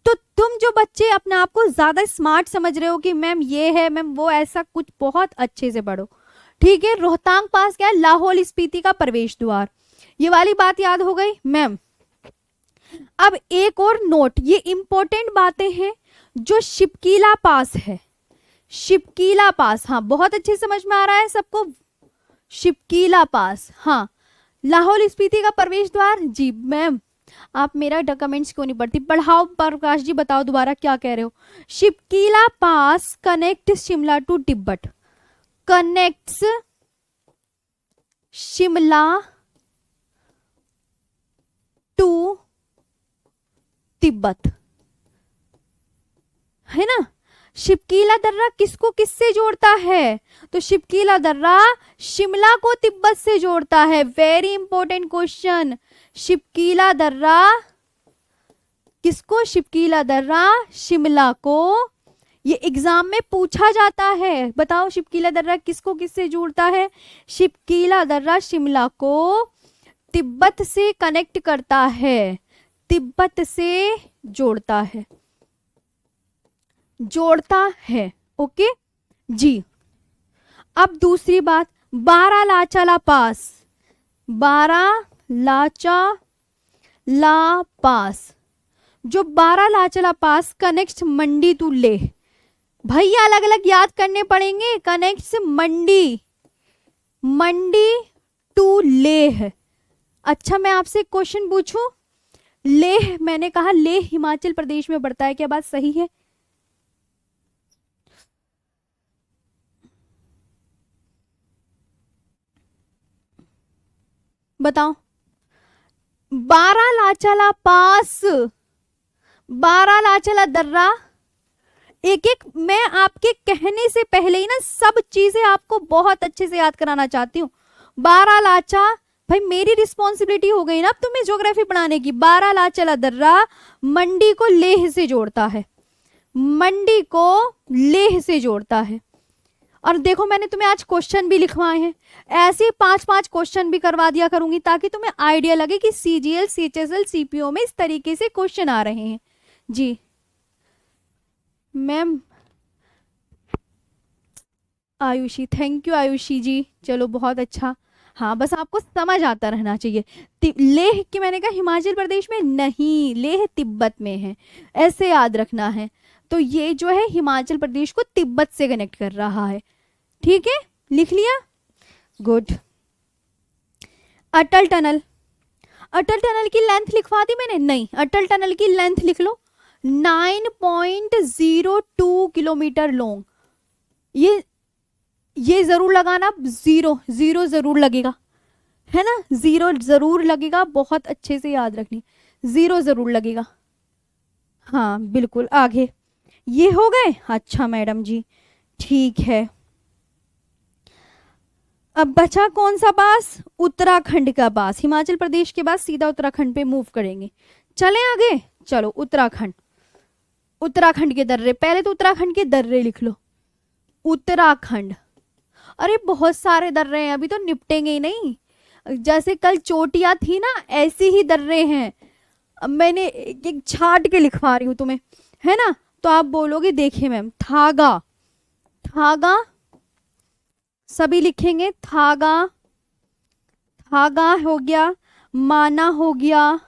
तो तुम जो बच्चे अपने आप को ज्यादा स्मार्ट समझ रहे हो कि मैम ये है मैम वो, ऐसा कुछ बहुत अच्छे से पढ़ो। ठीक है, रोहतांग पास क्या है? लाहौल स्पीति का प्रवेश द्वार। ये वाली बात याद हो गई मैम। अब एक और नोट, ये इंपॉर्टेंट बातें हैं जो शिपकीला पास है, शिपकीला पास, हाँ बहुत अच्छे समझ में आ रहा है सबको। शिपकीला पास, हाँ लाहौल स्पीति का प्रवेश द्वार। जी मैम, आप मेरा कमेंट्स क्यों नहीं पढ़ती? पढ़ाओ प्रकाश जी, बताओ दोबारा क्या कह रहे हो। Shipki La pass connect Shimla to Tibet, connects Shimla to Tibet, है ना। शिपकीला दर्रा किसको किससे जोड़ता है? तो शिपकीला दर्रा शिमला को तिब्बत से जोड़ता है। Very important question. शिपकीला दर्रा किसको? शिपकीला दर्रा शिमला को। ये एग्जाम में पूछा जाता है। बताओ शिपकीला दर्रा किसको किससे जोड़ता है? शिपकीला दर्रा शिमला को तिब्बत से कनेक्ट करता है, तिब्बत से जोड़ता है, जोड़ता है। ओके जी। अब दूसरी बात, बारालाचाला पास, बारालाचाला पास, जो Baralachala pass connects Mandi to Leh. भैया अलग अलग याद करने पड़ेंगे। Connects Mandi, Mandi to Leh. अच्छा मैं आपसे क्वेश्चन पूछूं, लेह, मैंने कहा लेह हिमाचल प्रदेश में पड़ता है, क्या बात सही है? बताओ। बारालाचाला पास, बारालाचाला दर्रा, एक एक मैं आपके कहने से पहले ही ना सब चीजें आपको बहुत अच्छे से याद कराना चाहती हूँ। बारालाचा, भाई मेरी रिस्पॉन्सिबिलिटी हो गई ना अब तुम्हें ज्योग्राफी पढ़ाने की। बारालाचाला दर्रा मंडी को लेह से जोड़ता है, मंडी को लेह से जोड़ता है। और देखो मैंने तुम्हें आज क्वेश्चन भी लिखवाए हैं, ऐसे 5-5 क्वेश्चन भी करवा दिया करूंगी ताकि तुम्हें आइडिया लगे कि सीजीएल, सीएचएसएल, सीपीओ में इस तरीके से क्वेश्चन आ रहे हैं। जी ma'am Ayushi, thank you Ayushi ji, चलो बहुत अच्छा। हाँ बस आपको समझ आता रहना चाहिए। लेह की मैंने कहा हिमाचल प्रदेश में नहीं, लेह तिब्बत में है, ऐसे याद रखना है। तो ये जो है हिमाचल प्रदेश को तिब्बत से कनेक्ट कर रहा है, ठीक है, लिख लिया, गुड। अटल टनल, अटल टनल की लेंथ लिखवा दी मैंने? नहीं, अटल टनल की लेंथ लिख लो, 9.02 किलोमीटर लॉन्ग। ये जरूर लगाना, जीरो जीरो जरूर लगेगा, है ना, जीरो जरूर लगेगा, बहुत अच्छे से याद रखनी, जीरो जरूर लगेगा। हाँ बिल्कुल, आगे ये हो गए। अच्छा मैडम जी ठीक है, अब बचा कौन सा पास? उत्तराखंड का पास। हिमाचल प्रदेश के बाद सीधा उत्तराखंड पे मूव करेंगे। चलें आगे, चलो उत्तराखंड, उत्तराखंड के दर्रे, पहले तो उत्तराखंड के दर्रे लिख लो। उत्तराखंड, अरे बहुत सारे दर्रे हैं, अभी तो निपटेंगे ही नहीं, जैसे कल चोटियां थी ना ऐसे ही दर्रे हैं। अब मैंने एक छाट के लिखवा रही हूं तुम्हें, है ना, तो आप बोलोगे देखिए मैम, थागा, थागा सभी लिखेंगे, थागा, थागा हो गया, माना हो गया,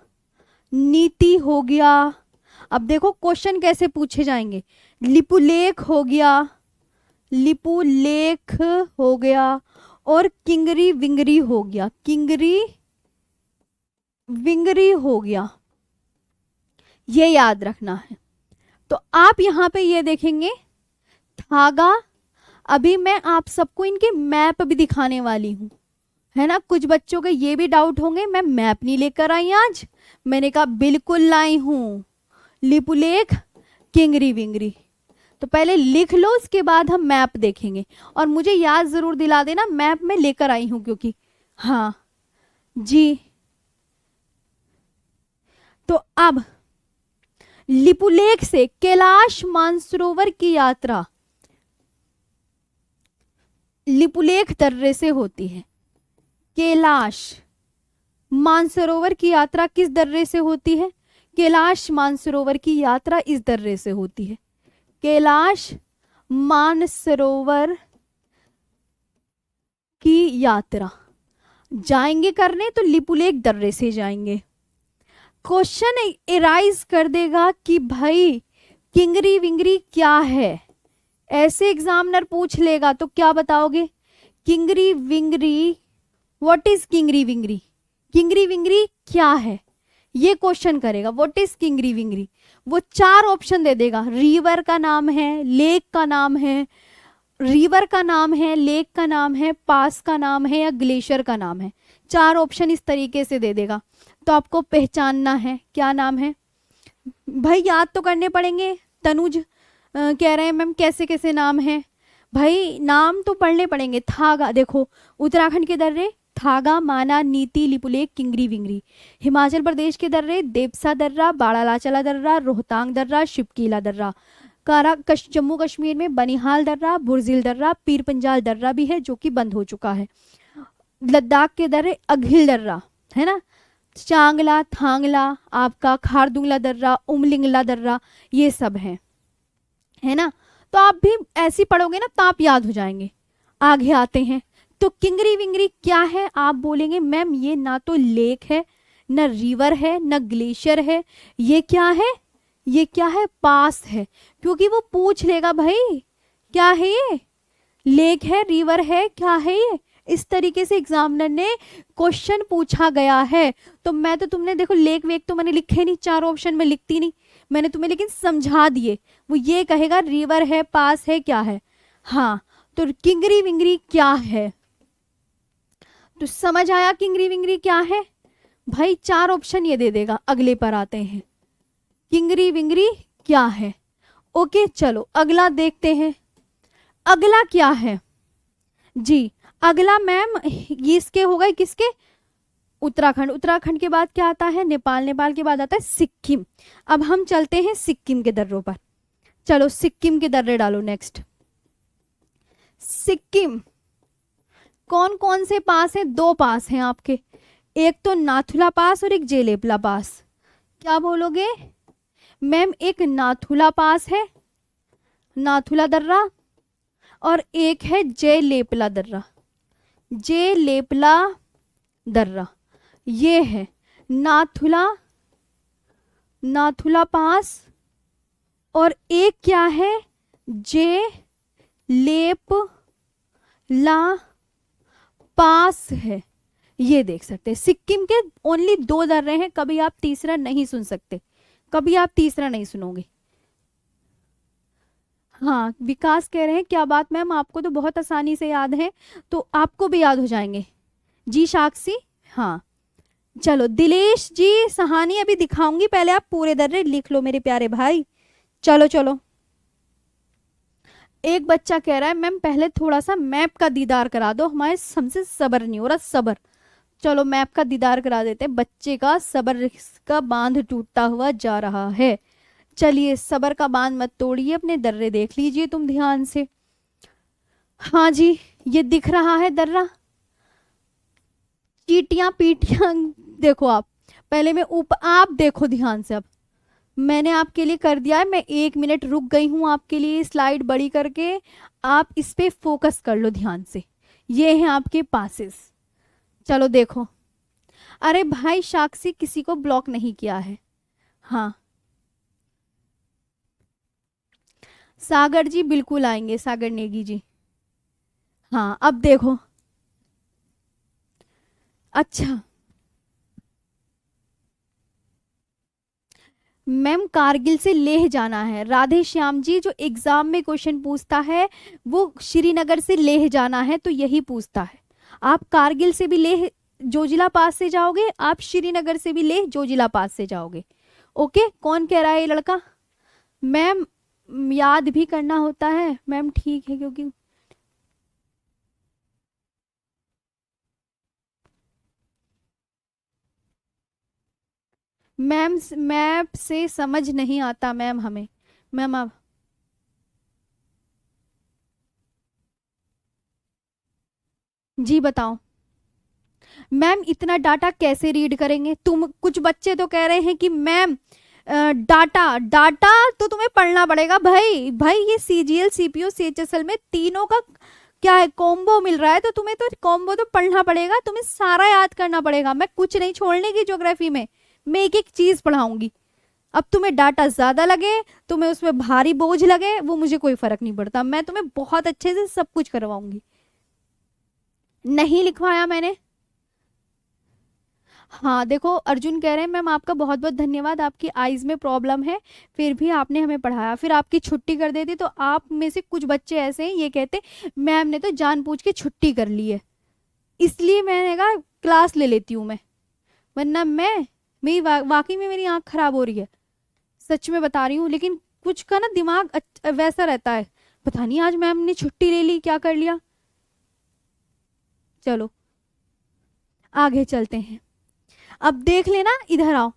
नीति हो गया। अब देखो क्वेश्चन कैसे पूछे जाएंगे, लिपुलेख हो गया, लिपुलेख हो गया, और किंगरी विंगरी हो गया, किंगरी विंगरी हो गया, ये याद रखना है। तो आप यहाँ पे ये देखेंगे थागा। अभी मैं आप सबको इनके मैप भी दिखाने वाली हूँ, है ना, कुछ बच्चों के ये भी डाउट होंगे मैं मैप नहीं लेकर आई आज, मैंने कहा बिल्कुल लाई हूँ, लिपुलेख, किंगरी विंगरी। तो पहले लिख लो, उसके बाद हम मैप देखेंगे, और मुझे याद जरूर दिला देना मैप में लेकर आई हूं क्योंकि, हाँ जी। तो अब लिपुलेख से कैलाश मानसरोवर की यात्रा लिपुलेख दर्रे से होती है। कैलाश मानसरोवर की यात्रा किस दर्रे से होती है? कैलाश मानसरोवर की यात्रा इस दर्रे से होती है। कैलाश मानसरोवर की यात्रा जाएंगे करने तो लिपुलेख दर्रे से जाएंगे। क्वेश्चन एराइज कर देगा कि भाई किंगरी विंगरी क्या है, ऐसे एग्जामिनर पूछ लेगा तो क्या बताओगे? किंगरी विंगरी, व्हाट इज किंगरी विंगरी, किंगरी विंगरी क्या है, ये क्वेश्चन करेगा। व्हाट इज किंगरी विंगरी, वो 4 ऑप्शन दे देगा, रिवर का नाम है, लेक का नाम है, रिवर का नाम है, लेक का नाम है, पास का नाम है, या ग्लेशियर का नाम है। 4 ऑप्शन इस तरीके से दे देगा, तो आपको पहचानना है क्या नाम है। भाई याद तो करने पड़ेंगे। तनुज कह रहे हैं मैम कैसे कैसे नाम है, भाई नाम तो पढ़ने पड़ेंगे। थागा, देखो उत्तराखंड के दर्रे थागा, माना, नीति, लिपुलेख, किंगरी विंगरी। हिमाचल प्रदेश के दर्रे देवसा दर्रा, बाड़ालाचाला दर्रा, रोहतांग दर्रा, शिपकीला दर्रा। जम्मू कश्मीर में बनिहाल दर्रा, बुरजिल दर्रा, पीर पंजाल दर्रा भी है जो कि बंद हो चुका है। लद्दाख के दर्रे अघिल दर्रा, है ना, चांगला, थांगला, आपका खारदुंगला दर्रा, उमलिंगला दर्रा, ये सब है ना। तो आप भी ऐसी पढ़ोगे ना तो आप याद हो जाएंगे। आगे आते हैं, तो किंगरी विंगरी क्या है? आप बोलेंगे मैम ये ना तो लेक है, न रिवर है, न ग्लेशियर है, ये क्या है? ये क्या है? पास है, क्योंकि वो पूछ लेगा भाई क्या है ये, लेक है, रिवर है, क्या है ये, इस तरीके से एग्जामिनर ने क्वेश्चन पूछा गया है। तो मैं तो तुमने देखो लेक वेक तो मैंने लिखे नहीं, चारों ऑप्शन में लिखती नहीं मैंने तुम्हें, लेकिन समझा दिए। वो ये कहेगा रिवर है, पास है, क्या है। हाँ, तो किंगरी विंगरी क्या है, तो समझ आया किंगरी विंगरी क्या है भाई। चार ऑप्शन ये दे देगा। अगले पर आते हैं, किंगरी विंगरी क्या है। ओके चलो अगला देखते हैं। अगला क्या है जी, अगला मैम ये इसके हो गए किसके, उत्तराखंड। उत्तराखंड के बाद क्या आता है, नेपाल। नेपाल के बाद आता है सिक्किम। अब हम चलते हैं सिक्किम के दर्रों पर। चलो सिक्किम के दर्रे डालो नेक्स्ट। सिक्किम कौन कौन से पास हैं, दो पास हैं आपके, एक तो नाथुला पास और एक जेलेपला पास। क्या बोलोगे मैम, एक नाथुला पास है, नाथुला दर्रा, और एक है जेलेपला दर्रा। जेलेपला दर्रा ये है नाथुला, नाथुला पास, और एक क्या है जेलेपला पास है। ये देख सकते हैं सिक्किम के ओनली दो दर्रे हैं, कभी आप तीसरा नहीं सुन सकते, कभी आप तीसरा नहीं सुनोगे। हाँ विकास कह रहे हैं क्या बात मैम, आपको तो बहुत आसानी से याद है, तो आपको भी याद हो जाएंगे जी साक्षी। हाँ चलो दिलेश जी, सहानी अभी दिखाऊंगी, पहले आप पूरे दर्रे लिख लो मेरे प्यारे भाई। चलो चलो, एक बच्चा कह रहा है मैम पहले थोड़ा सा मैप का दीदार करा दो, हमारे हमसे सब्र नहीं हो रहा, सब्र। चलो मैप का दीदार करा देते, बच्चे का सब्र का बांध टूटता हुआ जा रहा है। चलिए सब्र का बांध मत तोड़िए, अपने दर्रे देख लीजिए तुम ध्यान से। हाँ जी ये दिख रहा है दर्रा, चीटियां पीटियां देखो आप, पहले मैं ऊपर, आप देखो ध्यान से। अब मैंने आपके लिए कर दिया है, मैं 1 मिनट रुक गई हूं आपके लिए स्लाइड बड़ी करके, आप इस पे फोकस कर लो ध्यान से। ये हैं आपके पासेस, चलो देखो। अरे भाई साक्षी किसी को ब्लॉक नहीं किया है। हाँ सागर जी बिल्कुल आएंगे, सागर नेगी जी। हाँ अब देखो, अच्छा मैम कारगिल से लेह जाना है, राधे श्याम जी। जो एग्जाम में क्वेश्चन पूछता है वो श्रीनगर से लेह जाना है तो यही पूछता है। आप कारगिल से भी लेह जोजिला पास से जाओगे, आप श्रीनगर से भी लेह जोजिला पास से जाओगे। ओके कौन कह रहा है ये लड़का, मैम याद भी करना होता है मैम, ठीक है क्योंकि मैम मैप से समझ नहीं आता मैम हमें। मैम अब जी बताओ मैम, इतना डाटा कैसे रीड करेंगे तुम। कुछ बच्चे तो कह रहे हैं कि मैम डाटा डाटा तो तुम्हें पढ़ना पड़ेगा भाई। भाई ये सीजीएल सीपीयू सीएचएसएल में तीनों का क्या है, कॉम्बो मिल रहा है, तो तुम्हें तो कॉम्बो तो पढ़ना पड़ेगा, तुम्हें सारा याद करना पड़ेगा। मैं कुछ नहीं छोड़ने की ज्योग्राफी में, मैं एक एक चीज पढ़ाऊंगी। अब तुम्हें डाटा ज्यादा लगे, तुम्हें उसमें भारी बोझ लगे, वो मुझे कोई फर्क नहीं पड़ता, मैं तुम्हें बहुत अच्छे से सब कुछ करवाऊंगी। नहीं लिखवाया मैंने। हाँ देखो अर्जुन कह रहे हैं मैम आपका बहुत बहुत धन्यवाद, आपकी आईज में प्रॉब्लम है फिर भी आपने हमें पढ़ाया, फिर आपकी छुट्टी कर देती तो आप में से कुछ बच्चे ऐसे हैं ये कहते मैम ने तो जानबूझ के छुट्टी कर ली है, इसलिए मैंने कहा क्लास ले लेती हूँ मैं, वरना मेरी वाकई में मेरी आंख खराब हो रही है, सच में बता रही हूँ। लेकिन कुछ का ना दिमाग वैसा रहता है, पता नहीं आज मैम ने छुट्टी ले ली क्या कर लिया। चलो आगे चलते हैं, अब देख लेना, इधर आओ,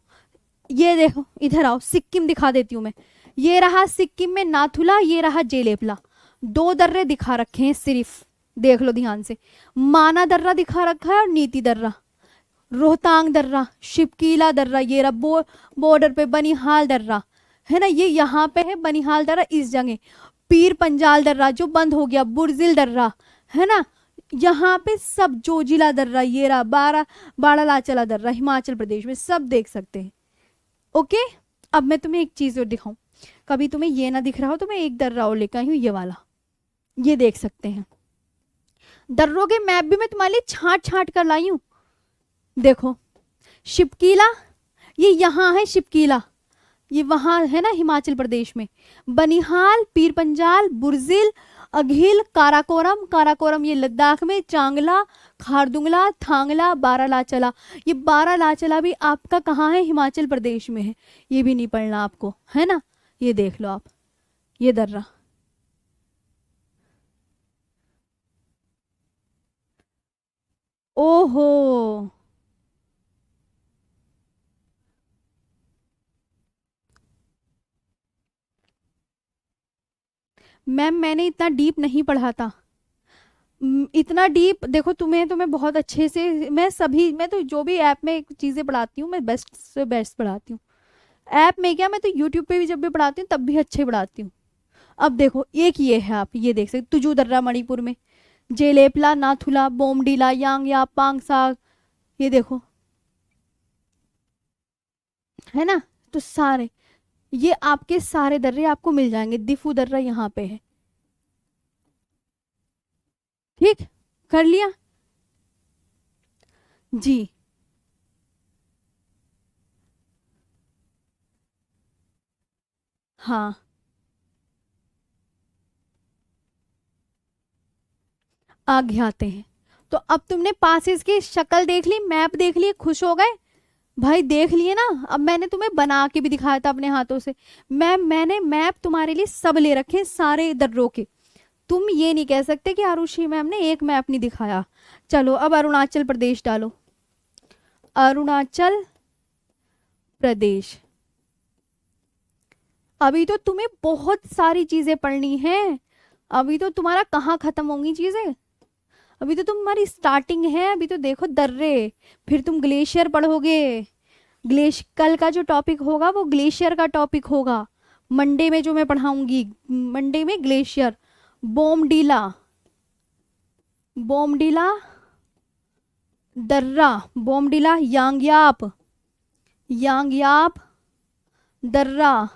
ये देखो इधर आओ, सिक्किम दिखा देती हूँ मैं। ये रहा सिक्किम में नाथुला, ये रहा जेलेपला, दो दर्रे दिखा रखे हैं सिर्फ, देख लो ध्यान से। माना दर्रा दिखा रखा है और नीति दर्रा, रोहतांग दर्रा, शिपकीला दर्रा, ये रहा बॉर्डर पे बनिहाल दर्रा है ना, ये यहाँ पे है बनिहाल दर्रा इस जगह, पीर पंजाल दर्रा जो बंद हो गया, बुरजिल दर्रा है ना, यहाँ पे सब जोजिला दर्रा, ये रहा बारालाचला दर्रा हिमाचल प्रदेश में, सब देख सकते हैं। ओके अब मैं तुम्हें एक चीज और दिखाऊं, कभी तुम्हें ये ना दिख रहा हो तो मैं एक दर्रा और लेकर आई हूँ, ये वाला, ये देख सकते हैं। दर्रों के मैप भी मैं तुम्हारे लिए छांट छांट कर लाई हूं। देखो शिपकीला, ये यहाँ है शिपकीला, ये वहां है ना हिमाचल प्रदेश में। बनिहाल, पीर पंजाल, बुर्जिल, अघिल, काराकोरम, काराकोरम ये लद्दाख में, चांगला, खारदुंगला, थांगला, बारालाचला। ये बारालाचला भी आपका कहाँ है? हिमाचल प्रदेश में है। ये भी नहीं पढ़ना आपको, है ना। ये देख लो आप, ये दर्रा। ओहो, मैम मैंने इतना डीप नहीं पढ़ा था। इतना डीप देखो, तुम्हें तो मैं बहुत अच्छे से, मैं तो जो भी ऐप में चीज़ें पढ़ाती हूँ मैं बेस्ट से बेस्ट पढ़ाती हूँ। ऐप में क्या, मैं तो यूट्यूब पे भी जब भी पढ़ाती हूँ तब भी अच्छे पढ़ाती हूँ। अब देखो एक ये है, आप ये देख सकते, तुजू दर्रा मणिपुर में, जेलेपला, नाथुला, बोमडीला, यांगया, पांगसाग, ये देखो, है ना। तो सारे ये आपके सारे दर्रे आपको मिल जाएंगे। दिफू दर्रा यहाँ पे है, ठीक, कर लिया जी। हाँ, आगे आते हैं। तो अब तुमने पासेस की शक्ल देख ली, मैप देख लिए, खुश हो गए भाई? देख लिए ना। अब मैंने तुम्हें बना के भी दिखाया था अपने हाथों से। मैंने मैप तुम्हारे लिए सब ले रखे हैं, सारे दर्रों के। तुम ये नहीं कह सकते कि आरुषि मैम ने एक मैप नहीं दिखाया। चलो अब अरुणाचल प्रदेश डालो, अरुणाचल प्रदेश। अभी तो तुम्हें बहुत सारी चीजें पढ़नी है, अभी तो तुम्हारा कहाँ खत्म होंगी चीजें, अभी तो तुम्हारी स्टार्टिंग है। अभी तो देखो दर्रे, फिर तुम ग्लेशियर पढ़ोगे। कल का जो टॉपिक होगा वो ग्लेशियर का टॉपिक होगा, मंडे में जो मैं पढ़ाऊंगी, मंडे में ग्लेशियर। बोमडीला, बोमडीला दर्रा, बोमडीला, यांगयाप, यांगयाप दर्रा,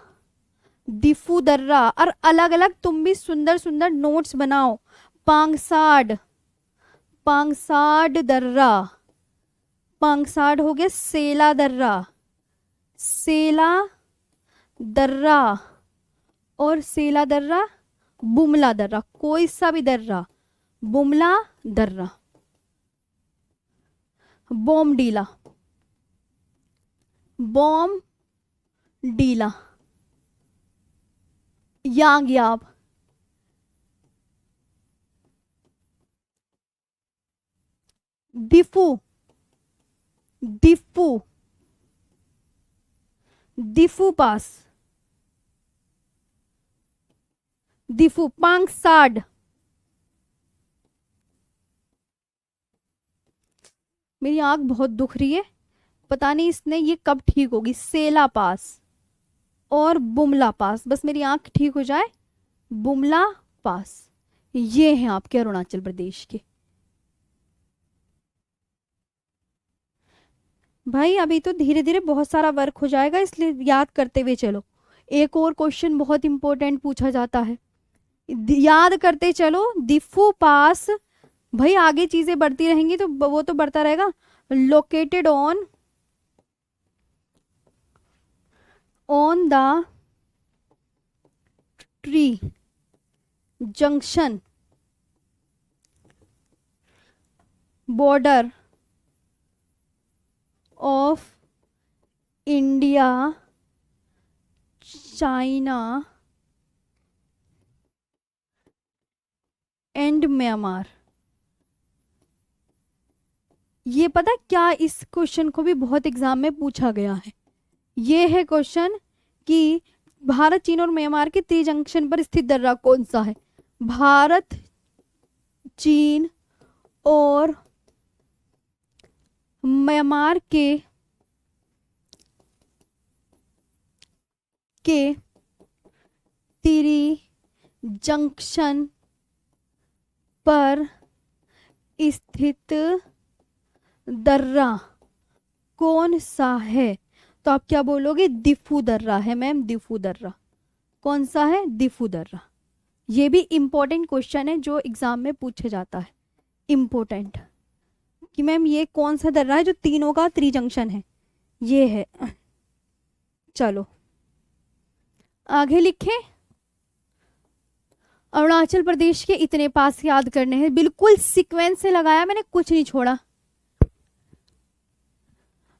दिफू दर्रा। और अलग अलग तुम भी सुंदर सुंदर नोट्स बनाओ। पांगसाड, पांगसाड दर्रा, पांगसाड हो गया। सेला दर्रा, सेला दर्रा, और सेला दर्रा, बुमला दर्रा, कोई सा भी दर्रा, बुमला दर्रा। बोमडीला, बोम डीला, यांगयाब, दिफू, दिफू, दिफू पास, दिफू, पांगसाड। मेरी आंख बहुत दुख रही है, पता नहीं इसने ये कब ठीक होगी। सेला पास और बुमला पास, बस मेरी आंख ठीक हो जाए। बुमला पास, ये हैं आपके अरुणाचल प्रदेश के। भाई अभी तो धीरे धीरे बहुत सारा वर्क हो जाएगा, इसलिए याद करते हुए चलो। एक और क्वेश्चन बहुत इंपॉर्टेंट पूछा जाता है, याद करते चलो। दिफू पास, भाई आगे चीजें बढ़ती रहेंगी तो वो तो बढ़ता रहेगा। Located on the tree junction border of India, China and Myanmar. ये पता क्या, इस क्वेश्चन को भी बहुत एग्जाम में पूछा गया है। ये है क्वेश्चन कि भारत, चीन और म्यांमार के टी जंक्शन पर स्थित दर्रा कौन सा है? भारत, चीन और म्यांमार के तिरी जंक्शन पर स्थित दर्रा कौन सा है? तो आप क्या बोलोगे? दिफू दर्रा है मैम, दिफू दर्रा। कौन सा है? दिफू दर्रा। ये भी इंपॉर्टेंट क्वेश्चन है जो एग्जाम में पूछा जाता है। इम्पोर्टेंट कि मैम ये कौन सा दर्रा है जो तीनों का त्रिजंक्शन है, ये है। चलो आगे लिखें। अरुणाचल प्रदेश के इतने पास याद करने हैं, बिल्कुल सीक्वेंस से लगाया मैंने, कुछ नहीं छोड़ा।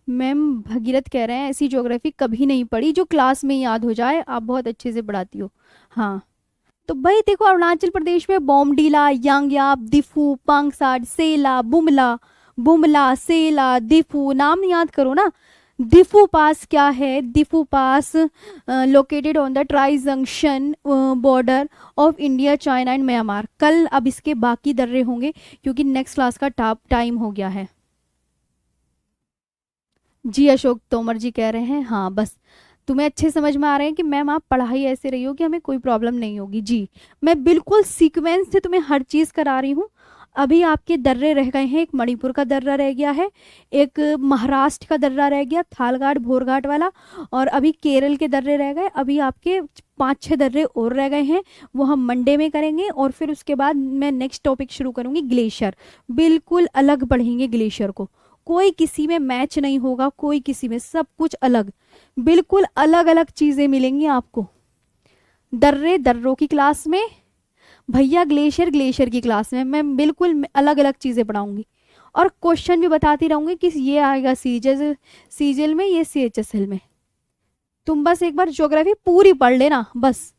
मैम भगीरथ कह रहे हैं ऐसी ज्योग्राफी कभी नहीं पढ़ी जो क्लास में याद हो जाए, आप बहुत अच्छे से पढ़ाती हो। हाँ तो भाई देखो, अरुणाचल प्रदेश में बोमडीला, यांगयाप, दिफू, पांगसाड, सेला, बुमला, बुमला, सेला, दिफू, नाम याद करो ना। दिफू पास क्या है? Diphu pass located on the tri junction border of India, China and Myanmar. कल अब इसके बाकी दर्रे होंगे क्योंकि नेक्स्ट क्लास का टाइम हो गया है। जी अशोक तोमर जी कह रहे हैं हाँ, बस तुम्हें अच्छे समझ में आ रहे हैं कि मैम आप पढ़ाई ऐसे रही हो कि हमें कोई प्रॉब्लम नहीं होगी। जी मैं बिल्कुल सीक्वेंस से तुम्हें हर चीज़ करा रही हूँ। अभी आपके दर्रे रह गए हैं, एक मणिपुर का दर्रा रह गया है, एक महाराष्ट्र का दर्रा रह गया थालघाट भोरघाट वाला, और अभी केरल के दर्रे रह गए। अभी आपके 5-6 दर्रे और रह गए हैं, वो हम मंडे में करेंगे। और फिर उसके बाद मैं नेक्स्ट टॉपिक शुरू करूँगी, ग्लेशियर। बिल्कुल अलग पढ़ेंगे ग्लेशियर को, कोई किसी में मैच नहीं होगा, कोई किसी में, सब कुछ अलग, बिल्कुल अलग अलग चीज़ें मिलेंगी आपको। दर्रे दर्रों की क्लास में, भैया ग्लेशियर ग्लेशियर की क्लास में मैं बिल्कुल अलग अलग चीज़ें पढ़ाऊंगी। और क्वेश्चन भी बताती रहूंगी कि ये आएगा सीजल में, ये CHSL में। तुम बस एक बार ज्योग्राफी पूरी पढ़ लेना, बस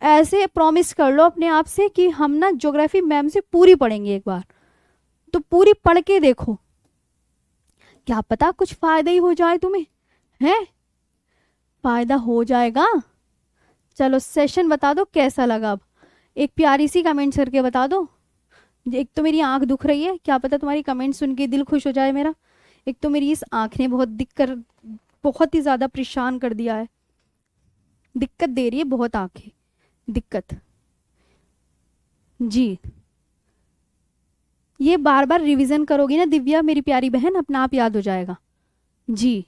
ऐसे प्रॉमिस कर लो अपने आप से कि हम ना ज्योग्राफी मैम से पूरी पढ़ेंगे। एक बार तो पूरी पढ़ के देखो, क्या पता कुछ फायदा ही हो जाए तुम्हें, है फायदा हो जाएगा। चलो सेशन बता दो कैसा लगा। अब एक प्यारी सी कमेंट करके बता दो। एक तो मेरी आंख दुख रही है, क्या पता तुम्हारी कमेंट सुन के दिल खुश हो जाए मेरा। एक तो मेरी इस आंख ने बहुत ही ज़्यादा परेशान कर दिया है, दिक्कत दे रही है बहुत आंखें, दिक्कत। जी ये बार बार रिवीजन करोगी ना दिव्या मेरी प्यारी बहन, अपना आप याद हो जाएगा। जी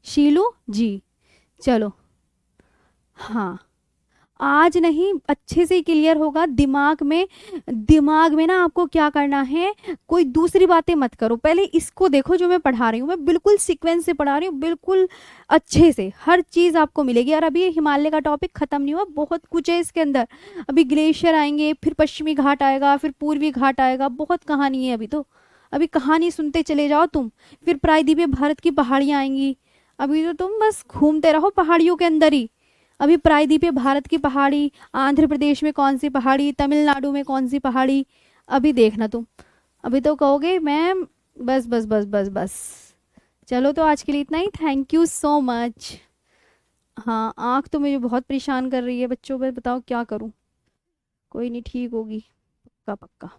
शीलू जी चलो, हाँ आज नहीं अच्छे से क्लियर होगा दिमाग में। दिमाग में ना आपको क्या करना है, कोई दूसरी बातें मत करो, पहले इसको देखो जो मैं पढ़ा रही हूँ। मैं बिल्कुल सीक्वेंस से पढ़ा रही हूँ, बिल्कुल अच्छे से हर चीज़ आपको मिलेगी। और अभी हिमालय का टॉपिक खत्म नहीं हुआ, बहुत कुछ है इसके अंदर। अभी ग्लेशियर आएंगे, फिर पश्चिमी घाट आएगा, फिर पूर्वी घाट आएगा, बहुत कहानी है अभी तो। अभी कहानी सुनते चले जाओ तुम। फिर प्रायद्वीपीय भारत की पहाड़ियाँ आएंगी। अभी तो तुम बस घूमते रहो पहाड़ियों के अंदर ही। अभी प्रायद्वीपीय भारत की पहाड़ी, आंध्र प्रदेश में कौन सी पहाड़ी, तमिलनाडु में कौन सी पहाड़ी, अभी देखना तुम। अभी तो कहोगे मैम बस बस बस बस बस। चलो तो आज के लिए इतना ही, थैंक यू सो मच। हाँ आँख तो मुझे बहुत परेशान कर रही है बच्चों, पर बताओ क्या करूँ, कोई नहीं ठीक होगी, पक्का पक्का।